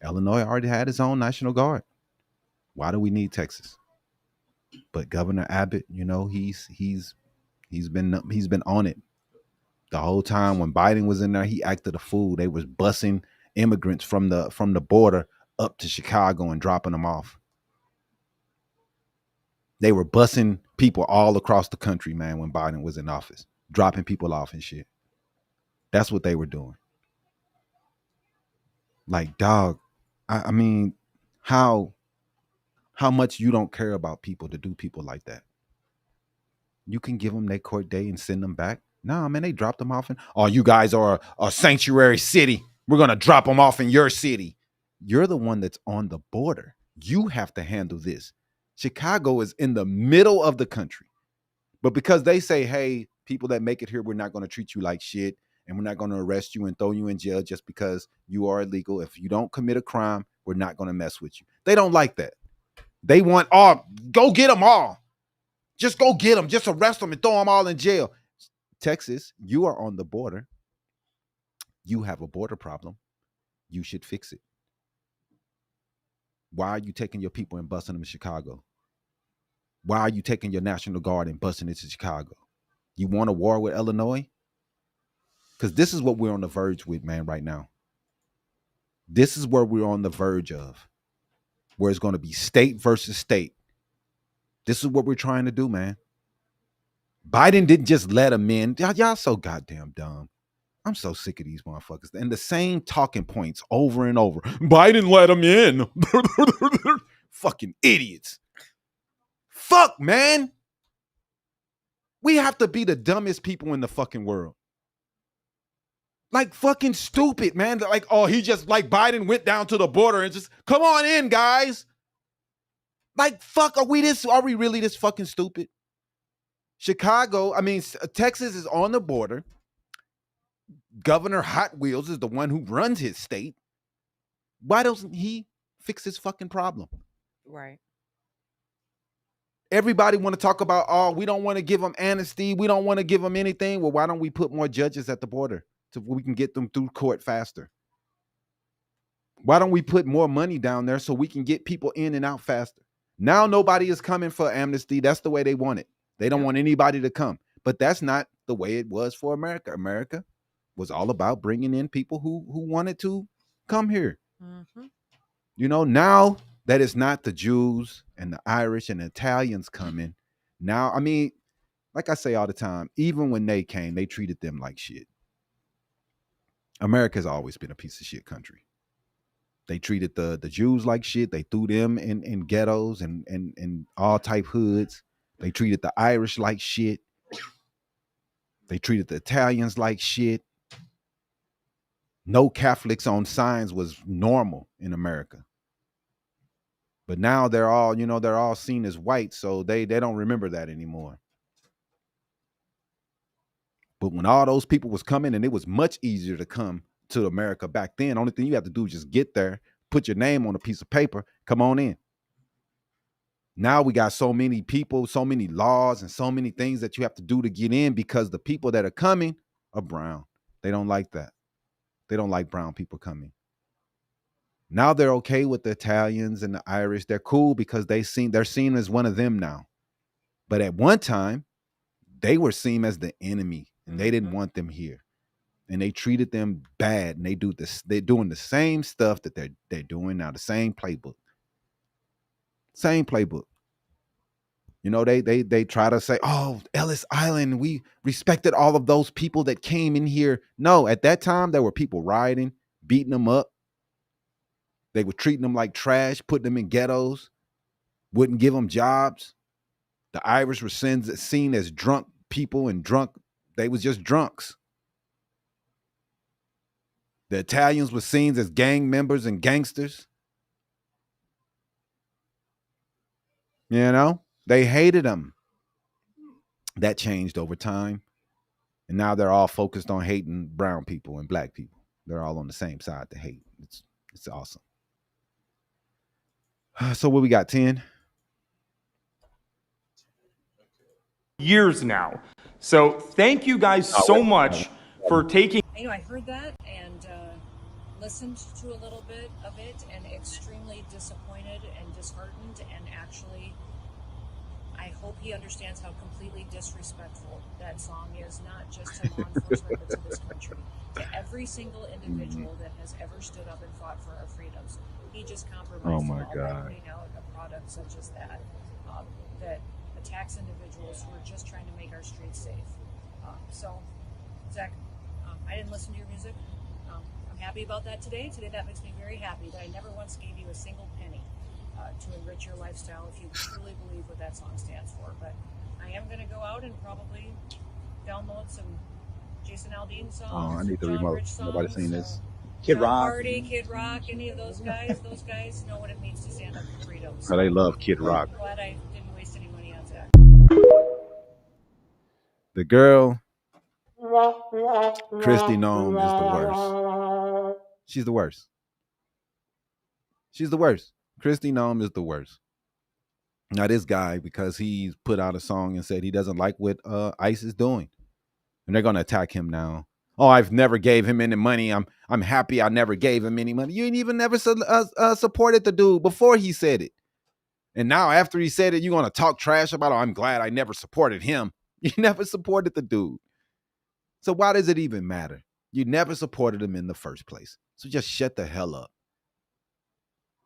Illinois already had its own National Guard. Why do we need Texas? But Governor Abbott, he's been on it the whole time. When Biden was in there, he acted a fool. They was busing immigrants from the border up to Chicago and dropping them off. They were busing people all across the country, man, when Biden was in office, dropping people off and shit. That's what they were doing. Like, dog, I mean, how much you don't care about people to do people like that? You can give them their court day and send them back. Nah, man, they dropped them off. You guys are a sanctuary city. We're going to drop them off in your city. You're the one that's on the border. You have to handle this. Chicago is in the middle of the country. But because they say, hey, people that make it here, we're not going to treat you like shit, and we're not going to arrest you and throw you in jail just because you are illegal. If you don't commit a crime, we're not going to mess with you. They don't like that. They want, go get them all. Just go get them. Just arrest them and throw them all in jail. Texas, you are on the border. You have a border problem. You should fix it. Why are you taking your people and busing them in Chicago? Why are you taking your National Guard and busing it to Chicago? You want a war with Illinois? Because this is what we're on the verge with, man, right now. This is where we're on the verge of, where it's going to be state versus state. This is what we're trying to do, man. Biden didn't just let them in. Y'all so goddamn dumb. I'm so sick of these motherfuckers. And the same talking points over and over. Biden let them in. Fucking idiots. Fuck, man. We have to be the dumbest people in the fucking world. Like fucking stupid, man. Like, he just like Biden went down to the border and just come on in, guys. Like, fuck, are we really this fucking stupid? Texas is on the border. Governor Hot Wheels is the one who runs his state. Why doesn't he fix his fucking problem? Right. Everybody want to talk about, we don't want to give them amnesty. We don't want to give them anything. Well, why don't we put more judges at the border so we can get them through court faster? Why don't we put more money down there so we can get people in and out faster? Now nobody is coming for amnesty. That's the way they want it. They don't want anybody to come. But that's not the way it was for America. America was all about bringing in people who wanted to come here. Mm-hmm. Now that it's not the Jews and the Irish and the Italians coming. Now, like I say all the time, even when they came, they treated them like shit. America's always been a piece of shit country. They treated the Jews like shit. They threw them in ghettos and all type hoods. They treated the Irish like shit. They treated the Italians like shit. No Catholics on signs was normal in America. But now they're all seen as white, so they don't remember that anymore. But when all those people was coming, and it was much easier to come to America back then, only thing you have to do is just get there, put your name on a piece of paper, come on in. Now we got so many people, so many laws, and so many things that you have to do to get in because the people that are coming are brown. They don't like that. They don't like brown people coming. Now they're okay with the Italians and the Irish. They're cool because they're seen as one of them now. But at one time, they were seen as the enemy, and they didn't want them here. And they treated them bad. And they're doing the same stuff that they're doing now, the same playbook. Same playbook. They try to say, Ellis Island, we respected all of those people that came in here. No, at that time, there were people rioting, beating them up. They were treating them like trash, putting them in ghettos, wouldn't give them jobs. The Irish were seen as drunk people and they was just drunks. The Italians were seen as gang members and gangsters. They hated them. That changed over time. And now they're all focused on hating brown people and black people. They're all on the same side to hate. It's awesome. So what we got, 10? Years now. So thank you guys so much for taking. I heard that and listened to a little bit of it and extremely disappointed and disheartened, and actually I hope he understands how completely disrespectful that song is, not just to law enforcement, but to this country, to every single individual that has ever stood up and fought for our freedoms. He just compromised by putting out a product such as that, that attacks individuals who are just trying to make our streets safe. So, Zach, I didn't listen to your music. I'm happy about that today. Today that makes me very happy that I never once gave you a single penny to enrich your lifestyle if you truly believe what that song stands for. But I am going to go out and probably download some Jason Aldean songs. Oh, I need to remote. Nobody's seen this. Kid Rock. Party, Kid Rock, any of those guys know what it means to stand up for freedom. So they love Kid Rock. I'm glad I didn't waste any money on Zach. The girl, Kristi Noem, is the worst. She's the worst. She's the worst. Kristi Noem is the worst. Now this guy, because he's put out a song and said he doesn't like what ICE is doing, and they're gonna attack him now. Oh, I've never gave him any money. I'm happy I never gave him any money. You ain't even never supported the dude before he said it. And now after he said it, you're going to talk trash about, oh, I'm glad I never supported him. You never supported the dude. So why does it even matter? You never supported him in the first place. So just shut the hell up.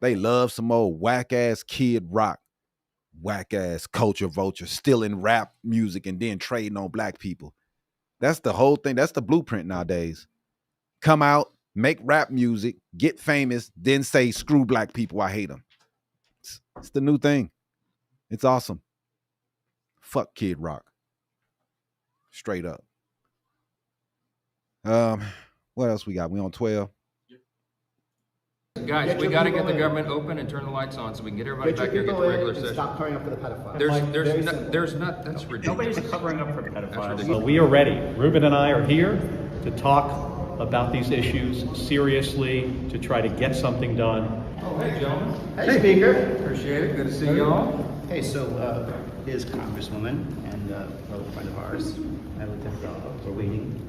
They love some old whack-ass Kid Rock, whack-ass culture vulture, stealing rap music and then trading on black people. That's the whole thing. That's the blueprint nowadays. Come out, make rap music, get famous, then say, screw black people, I hate them. It's the new thing. It's awesome. Fuck Kid Rock. Straight up. What else we got? We on 12? Guys, we got to get the government open and turn the lights on so we can get everybody back here and get the regular session. Stop covering up for the pedophiles. There's not, that's ridiculous. Nobody's covering up for pedophiles. So we are ready. Ruben and I are here to talk about these issues seriously, to try to get something done. Oh, hey, gentlemen. Hey, Speaker. Appreciate it. Good to see you all. Hey, so is Congresswoman and a friend of ours, we're waiting,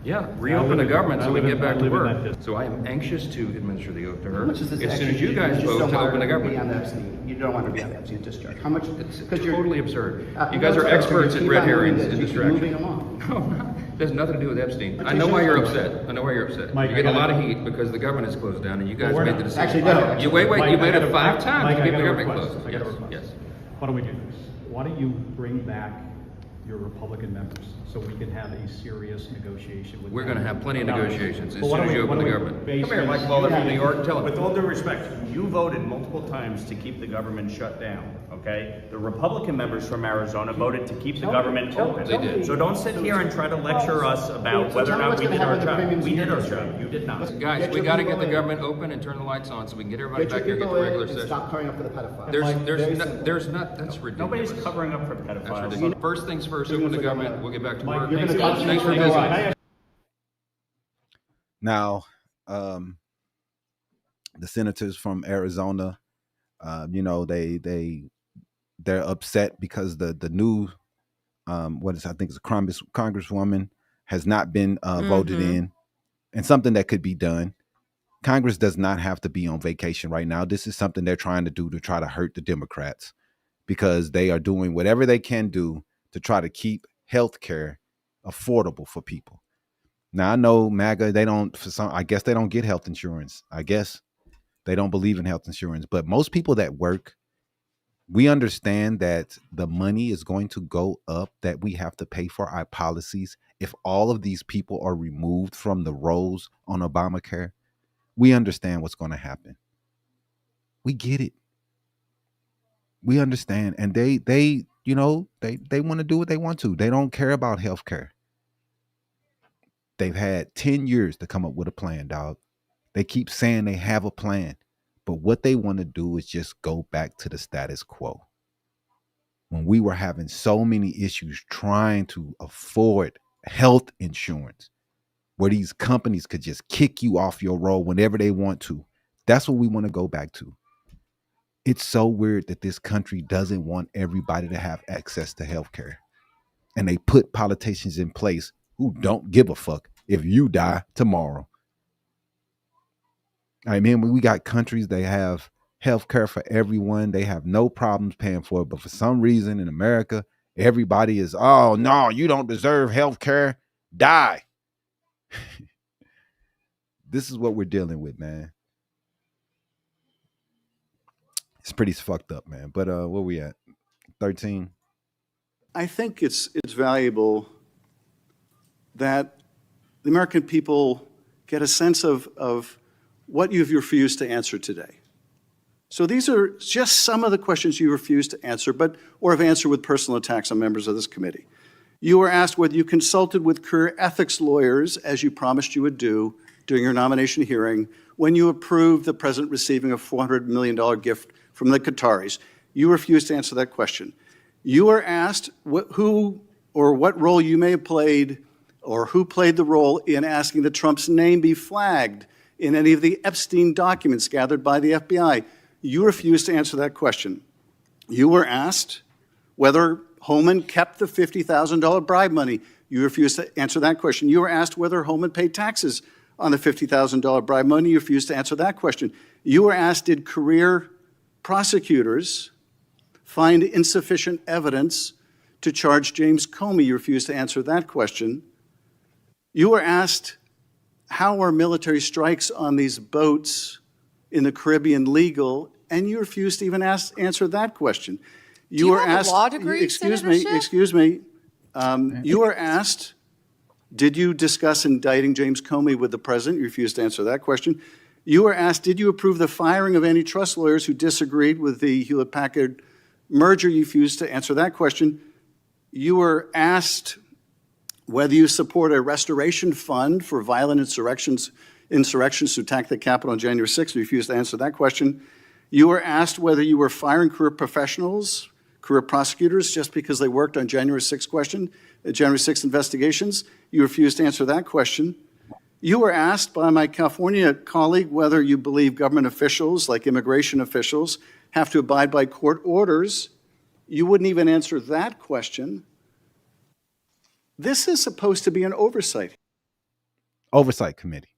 Yeah, reopen the government so we can get back to work. So I am anxious to administer the oath to her. How much is this as soon actually? as you guys vote to open the government. You don't want to be on the Epstein discharge. How much? It's totally absurd. You guys are experts at red herrings and distraction. No, no, it has nothing to do with Epstein. I know why you're upset. I know why you're upset. You're getting a lot of heat because the government is closed down and you guys made the decision. Actually, no. You wait, you made it 5 times to keep the government closed. Yes, yes. Why don't we do this? Why don't you bring back your Republican members so we can have a serious negotiation with We're going to have plenty of negotiations as Well, soon why as don't you we- open the why don't government. we Come here, Mike Waller from New York, tell him. With all due respect, you voted multiple times to keep the government shut down, okay? The Republican members from Arizona voted to keep the government open. They did. So don't sit here and try to lecture us about whether or not we did our job. We did our job. You did not. Guys, we got to get the government open and turn the lights on so we can get everybody back here and get the regular session. Stop covering up for the pedophiles. There's not, that's ridiculous. Nobody's covering up for That's pedophiles. ridiculous. First things first, open the government, we'll get back to work. you're Thanks gonna- for visiting. Now, the senators from Arizona, they're upset because the new I think it's a congresswoman has not been voted in, and something that could be done. Congress does not have to be on vacation right now. This is something they're trying to do to try to hurt the Democrats because they are doing whatever they can do to try to keep health care affordable for people. Now, I know MAGA, I guess they don't get health insurance. I guess they don't believe in health insurance. But most people that work, we understand that the money is going to go up that we have to pay for our policies. If all of these people are removed from the rolls on Obamacare, we understand what's going to happen. We get it. We understand. And they want to do what they want to. They don't care about health care. They've had 10 years to come up with a plan, dog. They keep saying they have a plan, but what they want to do is just go back to the status quo. When we were having so many issues trying to afford health insurance, where these companies could just kick you off your role whenever they want to. That's what we want to go back to. It's so weird that this country doesn't want everybody to have access to healthcare. And they put politicians in place who don't give a fuck if you die tomorrow. I mean, we got countries, they have healthcare for everyone. They have no problems paying for it. But for some reason in America, everybody is, oh, no, you don't deserve healthcare. Die. This is what we're dealing with, man. It's pretty fucked up, man. But where we at? 13? I think it's valuable that the American people get a sense of what you've refused to answer today. So these are just some of the questions you refused to answer, or have answered with personal attacks on members of this committee. You were asked whether you consulted with career ethics lawyers, as you promised you would do during your nomination hearing, when you approved the president receiving a $400 million gift from the Qataris. You refused to answer that question. You were asked who or what role you may have played, or who played the role in asking that Trump's name be flagged in any of the Epstein documents gathered by the FBI. You refused to answer that question. You were asked whether Holman kept the $50,000 bribe money. You refused to answer that question. You were asked whether Holman paid taxes on the $50,000 bribe money. You refused to answer that question. You were asked, did career prosecutors find insufficient evidence to charge James Comey? You refused to answer that question. You were asked, how are military strikes on these boats in the Caribbean legal? And you refused to even answer that question. You were asked, a law degree, excuse me. You were asked, did you discuss indicting James Comey with the president? You refused to answer that question. You were asked, did you approve the firing of antitrust lawyers who disagreed with the Hewlett-Packard merger? You refused to answer that question. You were asked whether you support a restoration fund for violent insurrections to attack the Capitol on January 6th. You refused to answer that question. You were asked whether you were firing career professionals, career prosecutors, just because they worked on January 6th investigations. You refused to answer that question. You were asked by my California colleague whether you believe government officials, like immigration officials, have to abide by court orders. You wouldn't even answer that question. This is supposed to be an oversight Committee.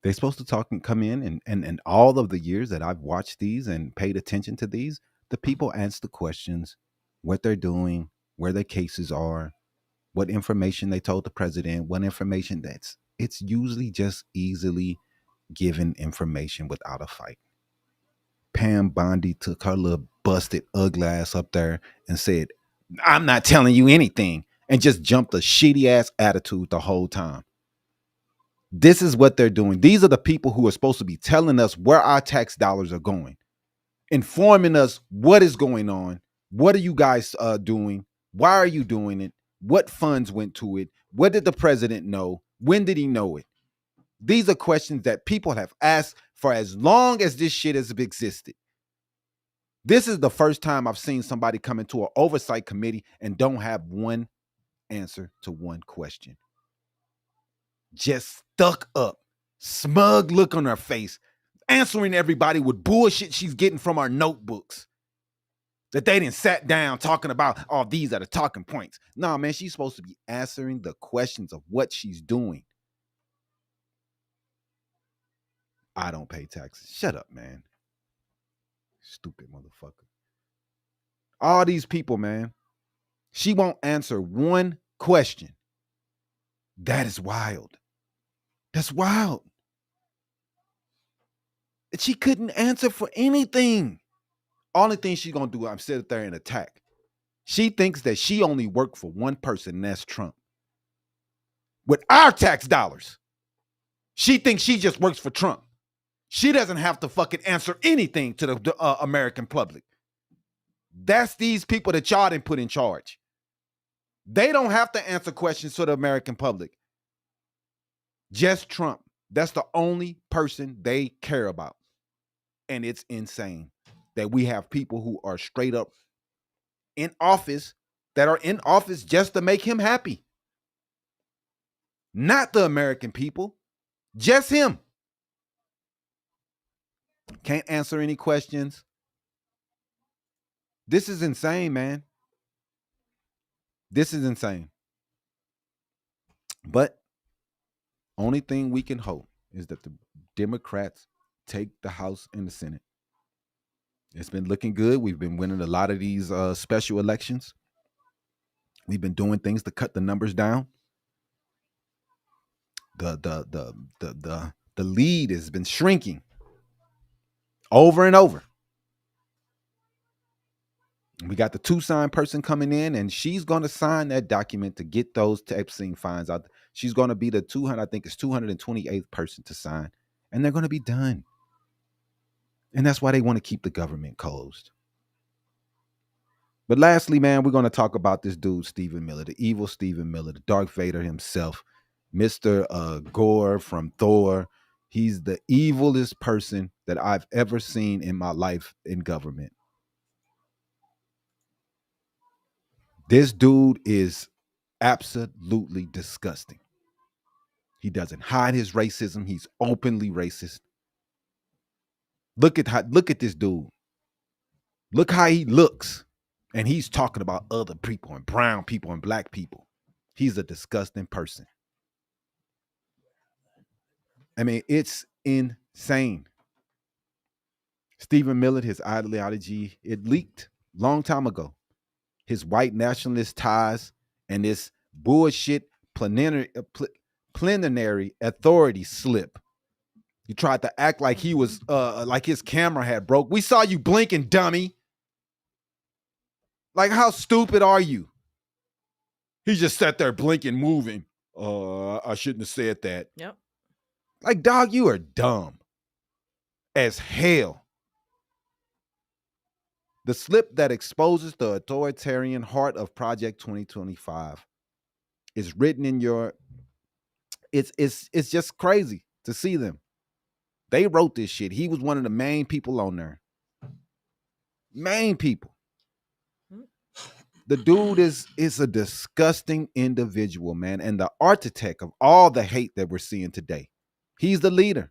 They're supposed to talk and come in, and all of the years that I've watched these and paid attention to these, the people ask the questions, what they're doing, where their cases are, what information they told the president, what information it's usually just easily given information without a fight. Pam Bondi took her little busted ugly ass up there and said, I'm not telling you anything, and just jumped a shitty ass attitude the whole time. This is what they're doing. These are the people who are supposed to be telling us where our tax dollars are going, informing us what is going on. What are you guys doing? Why are you doing it? What funds went to it? What did the president know? When did he know it? These are questions that people have asked for as long as this shit has existed. This is the first time I've seen somebody come into an oversight committee and don't have one answer to one question. Just stuck up, smug look on her face, answering everybody with bullshit she's getting from our notebooks that they didn't sat down talking about, oh, these are the talking points. Nah, man, she's supposed to be answering the questions of what she's doing. I don't pay taxes. Shut up, man. Stupid motherfucker. All these people, man. She won't answer one question. That is wild. That's wild. She couldn't answer for anything. Only thing she's going to do, I'm sit there and attack. She thinks that she only worked for one person, and that's Trump. With our tax dollars. She thinks she just works for Trump. She doesn't have to fucking answer anything to the American public. That's these people that y'all didn't put in charge. They don't have to answer questions to the American public. Just Trump. That's the only person they care about. And it's insane that we have people who are straight up in office, that are in office just to make him happy. not the American people, just him. Can't answer any questions. This is insane, man. This is insane. But only thing we can hope is that the Democrats take the House and the Senate. It's been looking good. We've been winning a lot of these special elections. We've been doing things to cut the numbers down. The lead has been shrinking over and over. We got the Tucson person coming in, and she's going to sign that document to get those Epstein fines out. She's going to be the 228th person to sign, and they're going to be done. And that's why they want to keep the government closed. But lastly, man, we're going to talk about this dude, Stephen Miller, the evil Stephen Miller, the Darth Vader himself, Mr. Gore from Thor. He's the evilest person that I've ever seen in my life in government. This dude is absolutely disgusting. He doesn't hide his racism. He's openly racist. Look at this dude. Look how he looks. And he's talking about other people and brown people and black people. He's a disgusting person. I mean, it's insane. Stephen Miller, his ideology, it leaked long time ago. His white nationalist ties and this bullshit plenary authority slip. He tried to act like he was like his camera had broke. We saw you blinking, dummy. Like, how stupid are you? He just sat there blinking, moving. I shouldn't have said that. Yep. Like, dog, you are dumb as hell. The slip that exposes the authoritarian heart of Project 2025 is written in your. It's just crazy to see them. They wrote this shit. He was one of the main people on there. Main people. The dude is a disgusting individual, man, and the architect of all the hate that we're seeing today. He's the leader.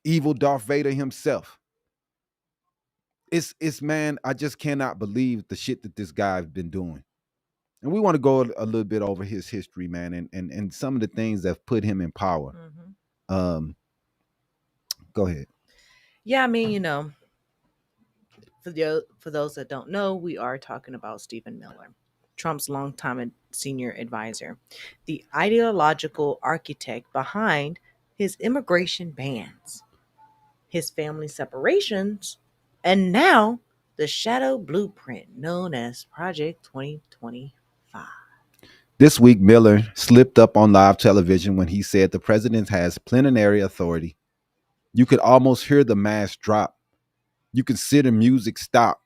Evil Darth Vader himself. It's man, I just cannot believe the shit that this guy's been doing. And we want to go a little bit over his history, man, and some of the things that have put him in power. Mm-hmm. Go ahead. Yeah, I mean, for those that don't know, we are talking about Stephen Miller, Trump's longtime senior advisor, the ideological architect behind his immigration bans, his family separations, and now the shadow blueprint known as Project 2025. This week, Miller slipped up on live television when he said the president has plenary authority. You could almost hear the mask drop. You can see the music stop.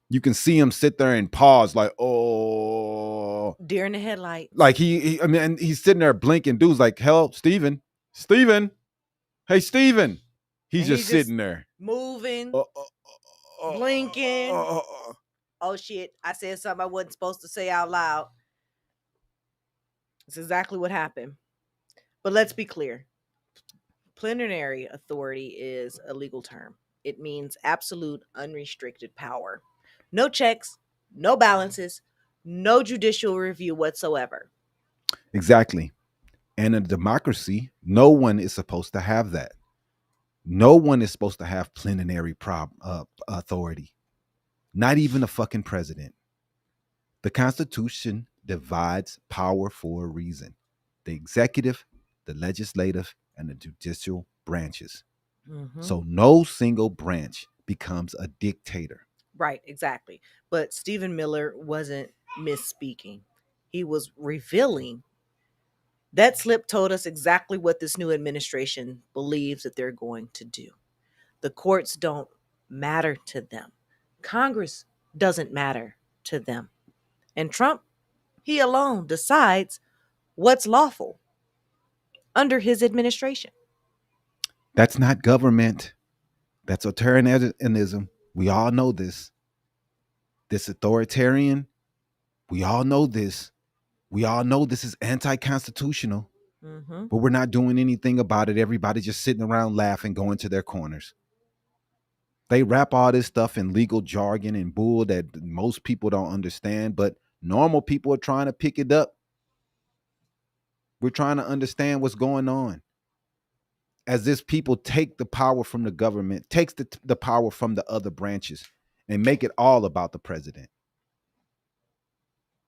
You can see him sit there and pause like, oh. Deer in the headlights. Like and he's sitting there blinking. Dude's like, help, Stephen. Hey, Stephen. He's just sitting there. Moving. Blinking. Oh, shit. I said something I wasn't supposed to say out loud. It's exactly what happened. But let's be clear. Plenary authority is a legal term. It means absolute unrestricted power. No checks, no balances, no judicial review whatsoever. Exactly. And in a democracy, no one is supposed to have that. No one is supposed to have plenary authority. Not even a fucking president. The Constitution divides power for a reason. The executive, the legislative, and the judicial branches. Mm-hmm. So no single branch becomes a dictator. Right, exactly. But Stephen Miller wasn't misspeaking. He was revealing. That slip told us exactly what this new administration believes that they're going to do. The courts don't matter to them. Congress doesn't matter to them. And Trump, he alone decides what's lawful under his administration. That's not government. That's authoritarianism. We all know this. This authoritarian, we all know this. We all know this is anti-constitutional, Mm-hmm. but we're not doing anything about it. Everybody just sitting around laughing, going to their corners. They wrap all this stuff in legal jargon and bull that most people don't understand, but normal people are trying to pick it up. We're trying to understand what's going on. As this people take the power from the government, takes the power from the other branches, and make it all about the president.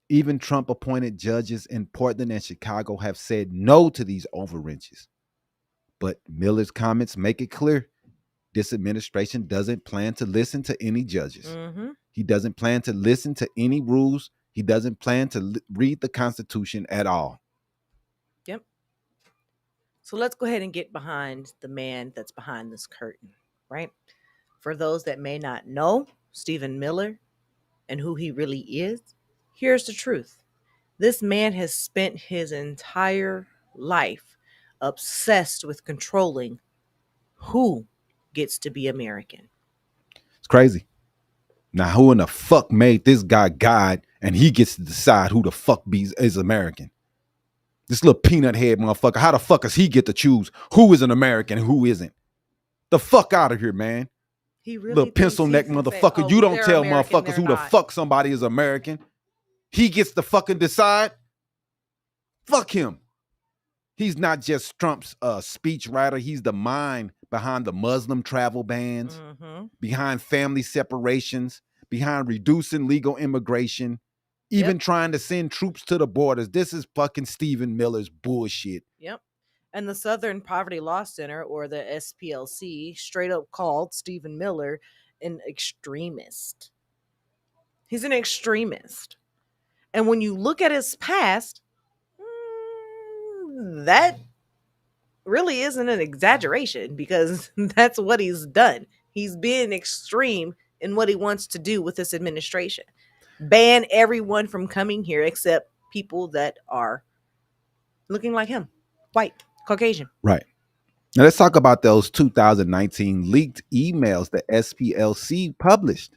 Even Trump appointed judges in Portland and Chicago have said no to these overreaches. But Miller's comments make it clear this administration doesn't plan to listen to any judges. Mm-hmm. He doesn't plan to listen to any rules. He doesn't plan to read the Constitution at all. Yep. So let's go ahead and get behind the man that's behind this curtain, right? For those that may not know Stephen Miller and who he really is, here's the truth. This man has spent his entire life obsessed with controlling who gets to be American. It's crazy. Now, who in the fuck made this guy God and he gets to decide who the fuck is American? This little peanut head motherfucker, how the fuck does he get to choose who is an American and who isn't? The fuck out of here, man. He really little pencil neck motherfucker. You don't tell motherfuckers who the fuck somebody is American. He gets to fucking decide. Fuck him. He's not just Trump's speech writer. He's the mind behind the Muslim travel bans, behind family separations, behind reducing legal immigration, even trying to send troops to the borders. This is fucking Stephen Miller's bullshit. Yep. And the Southern Poverty Law Center, or the SPLC, straight up called Stephen Miller an extremist. He's an extremist. And when you look at his past, that really isn't an exaggeration, because that's what he's done. He's been extreme in what he wants to do with this administration. Ban everyone from coming here except people that are looking like him, white, Caucasian. Right. Now let's talk about those 2019 leaked emails that SPLC published.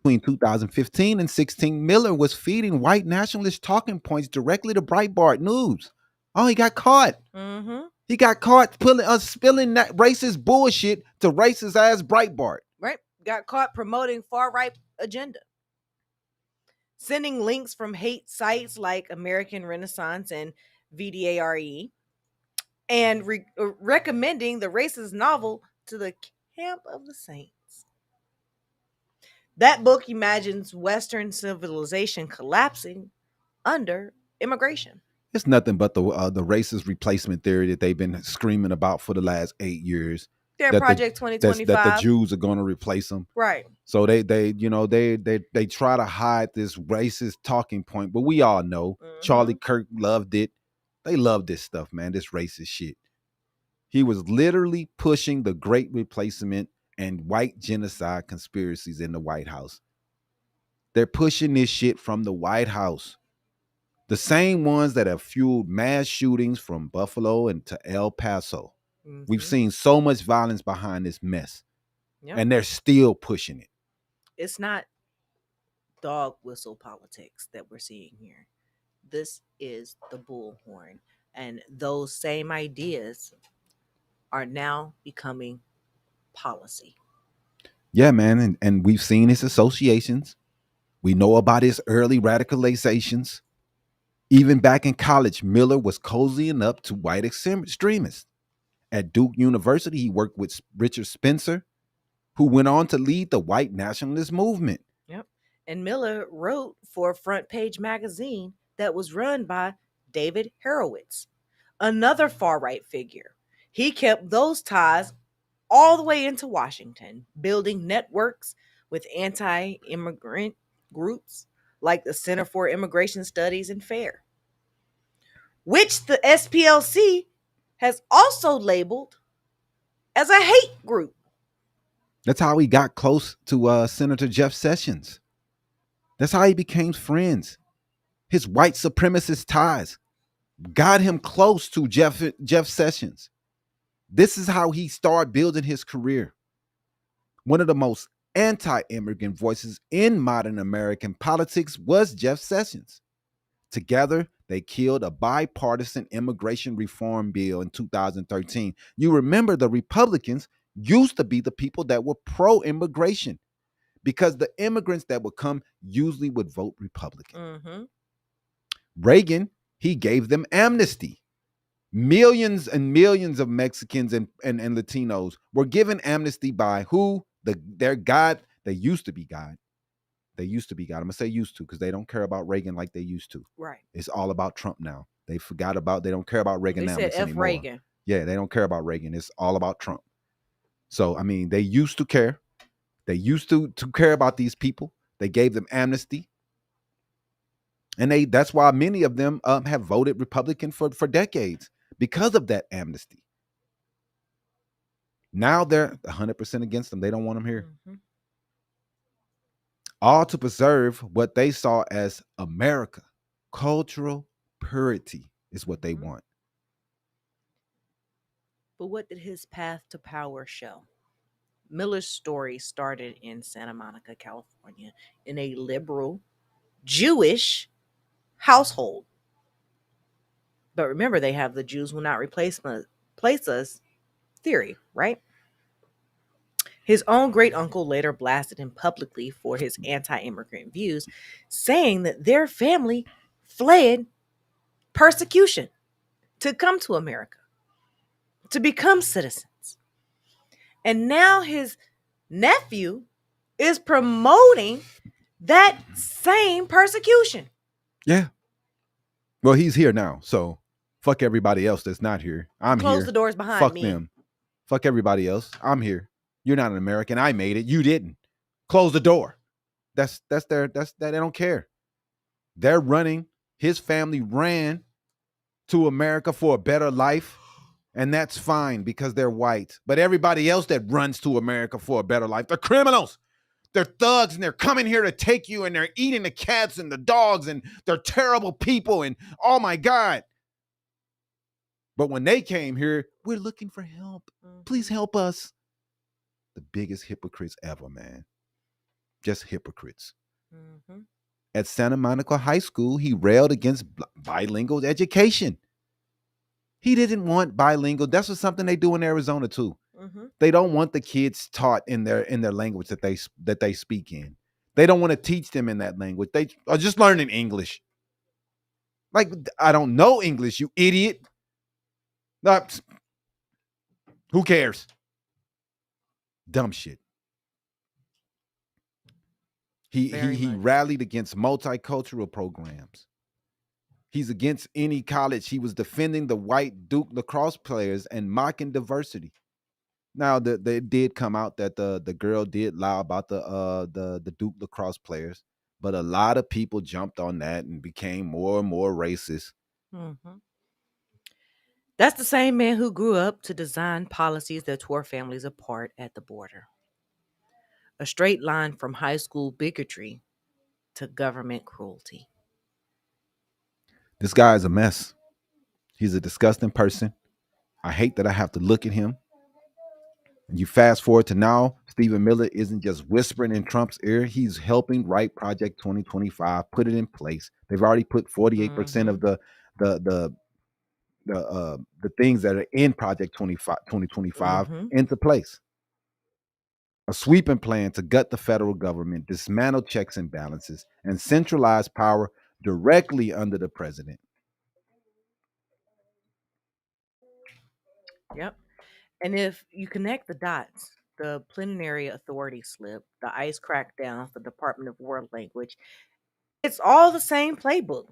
Between 2015 and 16, Miller was feeding white nationalist talking points directly to Breitbart News. Oh, he got caught. Mm-hmm. He got caught spilling that racist bullshit to racist ass Breitbart. Right. Got caught promoting far-right agenda. Sending links from hate sites like American Renaissance and VDARE. And recommending the racist novel to the Camp of the Saints. That book imagines Western civilization collapsing under immigration. It's nothing but the racist replacement theory that they've been screaming about for the last 8 years. Their Project 2025. That the Jews are going to replace them. Right. So they try to hide this racist talking point, but we all know Charlie Kirk loved it. They love this stuff, man. This racist shit. He was literally pushing the Great Replacement and white genocide conspiracies in the White House. They're pushing this shit from the White House. The same ones that have fueled mass shootings from Buffalo and to El Paso. Mm-hmm. We've seen so much violence behind this mess. Yep. And they're still pushing it. It's not dog whistle politics that we're seeing here. This is the bullhorn. And those same ideas are now becoming policy. Yeah, man. And we've seen his associations. We know about his early radicalizations. Even back in college, Miller was cozying up to white extremists. At Duke University, he worked with Richard Spencer, who went on to lead the white nationalist movement. Yep. And Miller wrote for a front page magazine that was run by David Horowitz, another far-right figure. He kept those ties all the way into Washington, building networks with anti-immigrant groups like the Center for Immigration Studies and FAIR, which the SPLC has also labeled as a hate group. That's how he got close to Senator Jeff Sessions. That's how he became friends. His white supremacist ties got him close to Jeff Sessions. This is how he started building his career. One of the most anti-immigrant voices in modern American politics was Jeff Sessions. Together, they killed a bipartisan immigration reform bill in 2013. You remember the Republicans used to be the people that were pro-immigration because the immigrants that would come usually would vote Republican. Mm-hmm. Reagan, he gave them amnesty. Millions and millions of Mexicans and Latinos were given amnesty by who? Their God. They used to be God. They used to be God. I'm gonna say used to because they don't care about Reagan like they used to. Right. It's all about Trump now. They forgot about. They don't care about They said Reaganomics F anymore. Reagan. Yeah, they don't care about Reagan. It's all about Trump. So I mean, they used to care. They used to care about these people. They gave them amnesty, and that's why many of them have voted Republican for decades because of that amnesty. Now they're 100% against them. They don't want them here. Mm-hmm. All to preserve what they saw as America. Cultural purity is what they want. But what did his path to power show? Miller's story started in Santa Monica, California, in a liberal Jewish household. But remember, they have the Jews will not replace us theory, right? His own great uncle later blasted him publicly for his anti-immigrant views, saying that their family fled persecution to come to America, to become citizens. And now his nephew is promoting that same persecution. Yeah. Well, he's here now, so fuck everybody else that's not here. I'm here. Close the doors behind fuck me. them. Fuck everybody else. I'm here. You're not an American. I made it. You didn't. Close the door. That's that. They don't care. They're running. His family ran to America for a better life, and that's fine because they're white. But everybody else that runs to America for a better life, they're criminals. They're thugs, and they're coming here to take you, and they're eating the cats and the dogs, and they're terrible people, and oh my God. But when they came here, we're looking for help. Please help us. The biggest hypocrites ever, man. Just hypocrites. Mm-hmm. At Santa Monica High School, he railed against bilingual education. He didn't want bilingual. That's what something they do in Arizona too. Mm-hmm. They don't want the kids taught in their language that they speak in. They don't want to teach them in that language. They are just learning English. Like, I don't know English, you idiot. Who cares? Dumb shit. He rallied against multicultural programs. He's against any college. He was defending the white Duke lacrosse players and mocking diversity. Now, they did come out that the girl did lie about the Duke lacrosse players, but a lot of people jumped on that and became more and more racist. Mm-hmm. That's the same man who grew up to design policies that tore families apart at the border. A straight line from high school bigotry to government cruelty. This guy is a mess. He's a disgusting person. I hate that I have to look at him. You fast forward to now, Stephen Miller isn't just whispering in Trump's ear. He's helping write Project 2025, put it in place. They've already put 48% of the things that are in Project 2025 into place. A sweeping plan to gut the federal government, dismantle checks and balances, and centralize power directly under the president. Yep. And if you connect the dots, the Plenary Authority slip, the ICE crackdowns, the Department of World Language, it's all the same playbook.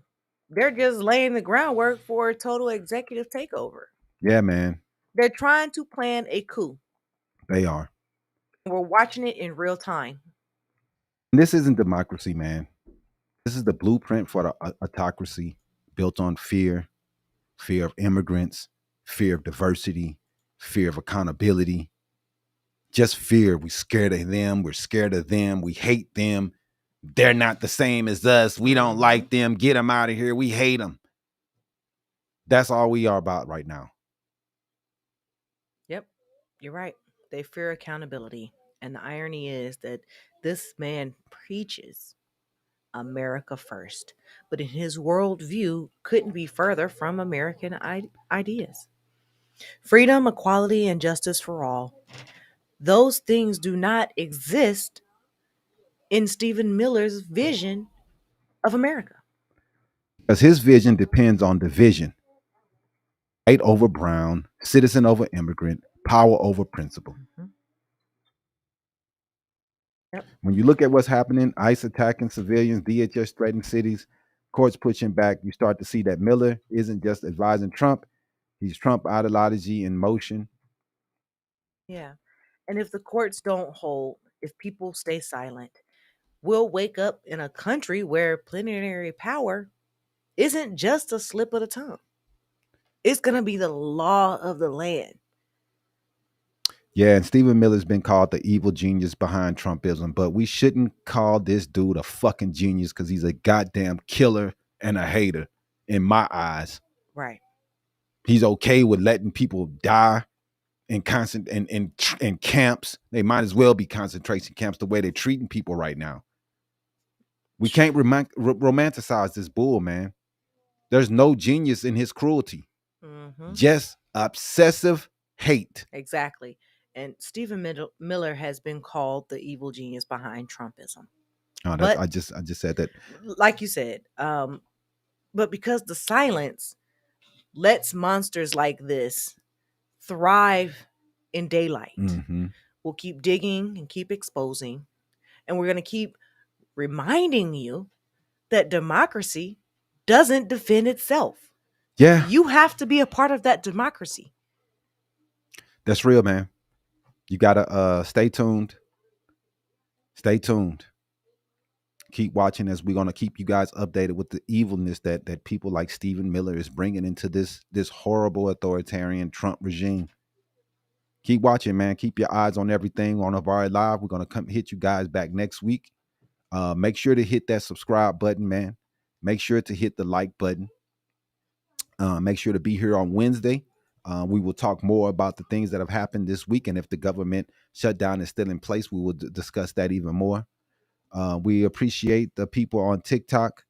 They're just laying the groundwork for a total executive takeover. Yeah, man. They're trying to plan a coup. They are. We're watching it in real time. This isn't democracy, man. This is the blueprint for the autocracy built on fear of immigrants, fear of diversity, fear of accountability. Just fear. We're scared of them. We're scared of them. We hate them. They're not the same as us. We don't like them. Get them out of here. We hate them. That's all we are about right now. Yep, you're right. They fear accountability. And the irony is that this man preaches America first. But in his worldview, couldn't be further from American ideas. Freedom, equality, and justice for all. Those things do not exist in Stephen Miller's vision of America. Because his vision depends on division. White over brown, citizen over immigrant, power over principle. Yep. When you look at what's happening, ICE attacking civilians, DHS threatening cities, courts pushing back, you start to see that Miller isn't just advising Trump. He's Trump ideology in motion. Yeah. And if the courts don't hold, if people stay silent, we'll wake up in a country where plenary power isn't just a slip of the tongue. It's going to be the law of the land. Yeah, and Stephen Miller's been called the evil genius behind Trumpism, but we shouldn't call this dude a fucking genius because he's a goddamn killer and a hater in my eyes. Right. He's okay with letting people die in camps. They might as well be concentration camps the way they're treating people right now. We can't romanticize this bull, man. There's no genius in his cruelty. Mm-hmm. Just obsessive hate. Exactly. And Stephen Miller has been called the evil genius behind Trumpism. Oh, But- I just said that. Like you said, but because the silence lets monsters like this thrive in daylight, we'll keep digging and keep exposing, and we're going to keep reminding you that democracy doesn't defend itself. Yeah. You have to be a part of that democracy. That's real, man. You gotta stay tuned. Stay tuned. Keep watching as we're gonna keep you guys updated with the evilness that people like Stephen Miller is bringing into this horrible authoritarian Trump regime. Keep watching, man. Keep your eyes on everything on Habari Live. We're gonna come hit you guys back next week. Make sure to hit that subscribe button, man. Make sure to hit the like button. Make sure to be here on Wednesday. We will talk more about the things that have happened this week, and if the government shutdown is still in place, we will discuss that even more. We appreciate the people on TikTok.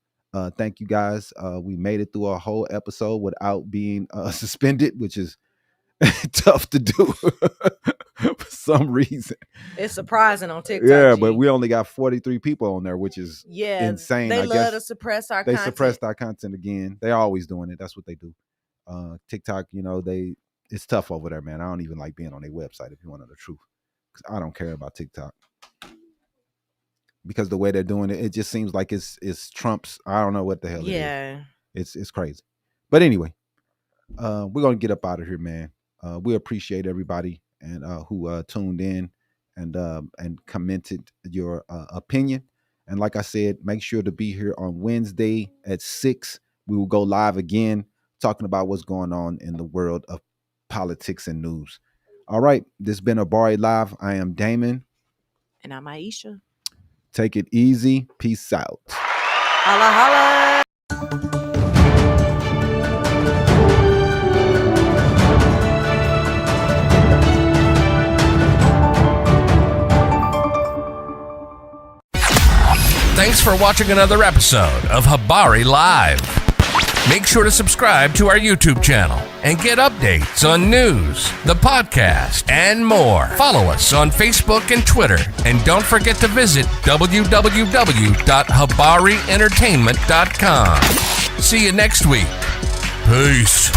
Thank you guys. We made it through a whole episode without being suspended, which is tough to do for some reason. It's surprising on TikTok. Yeah, G. but we only got 43 people on there, which is insane. They I love guess to suppress our they content. suppressed our content again. They're always doing it. That's what they do. TikTok, it's tough over there, man. I don't even like being on their website, if you want to know the truth, because I don't care about TikTok. Because the way they're doing it, it just seems like it's Trump's. I don't know what the hell it is. It's crazy. But anyway, we're gonna get up out of here, man. We appreciate everybody and who tuned in and commented your opinion. And like I said, make sure to be here on Wednesday at 6. We will go live again, talking about what's going on in the world of politics and news. All right, this has been Habari Live. I am Damon. And I'm Iesha. Take it easy. Peace out. Holla, holla. Thanks for watching another episode of Habari Live. Make sure to subscribe to our YouTube channel and get updates on news, the podcast, and more. Follow us on Facebook and Twitter. And don't forget to visit www.habarientertainment.com. See you next week. Peace.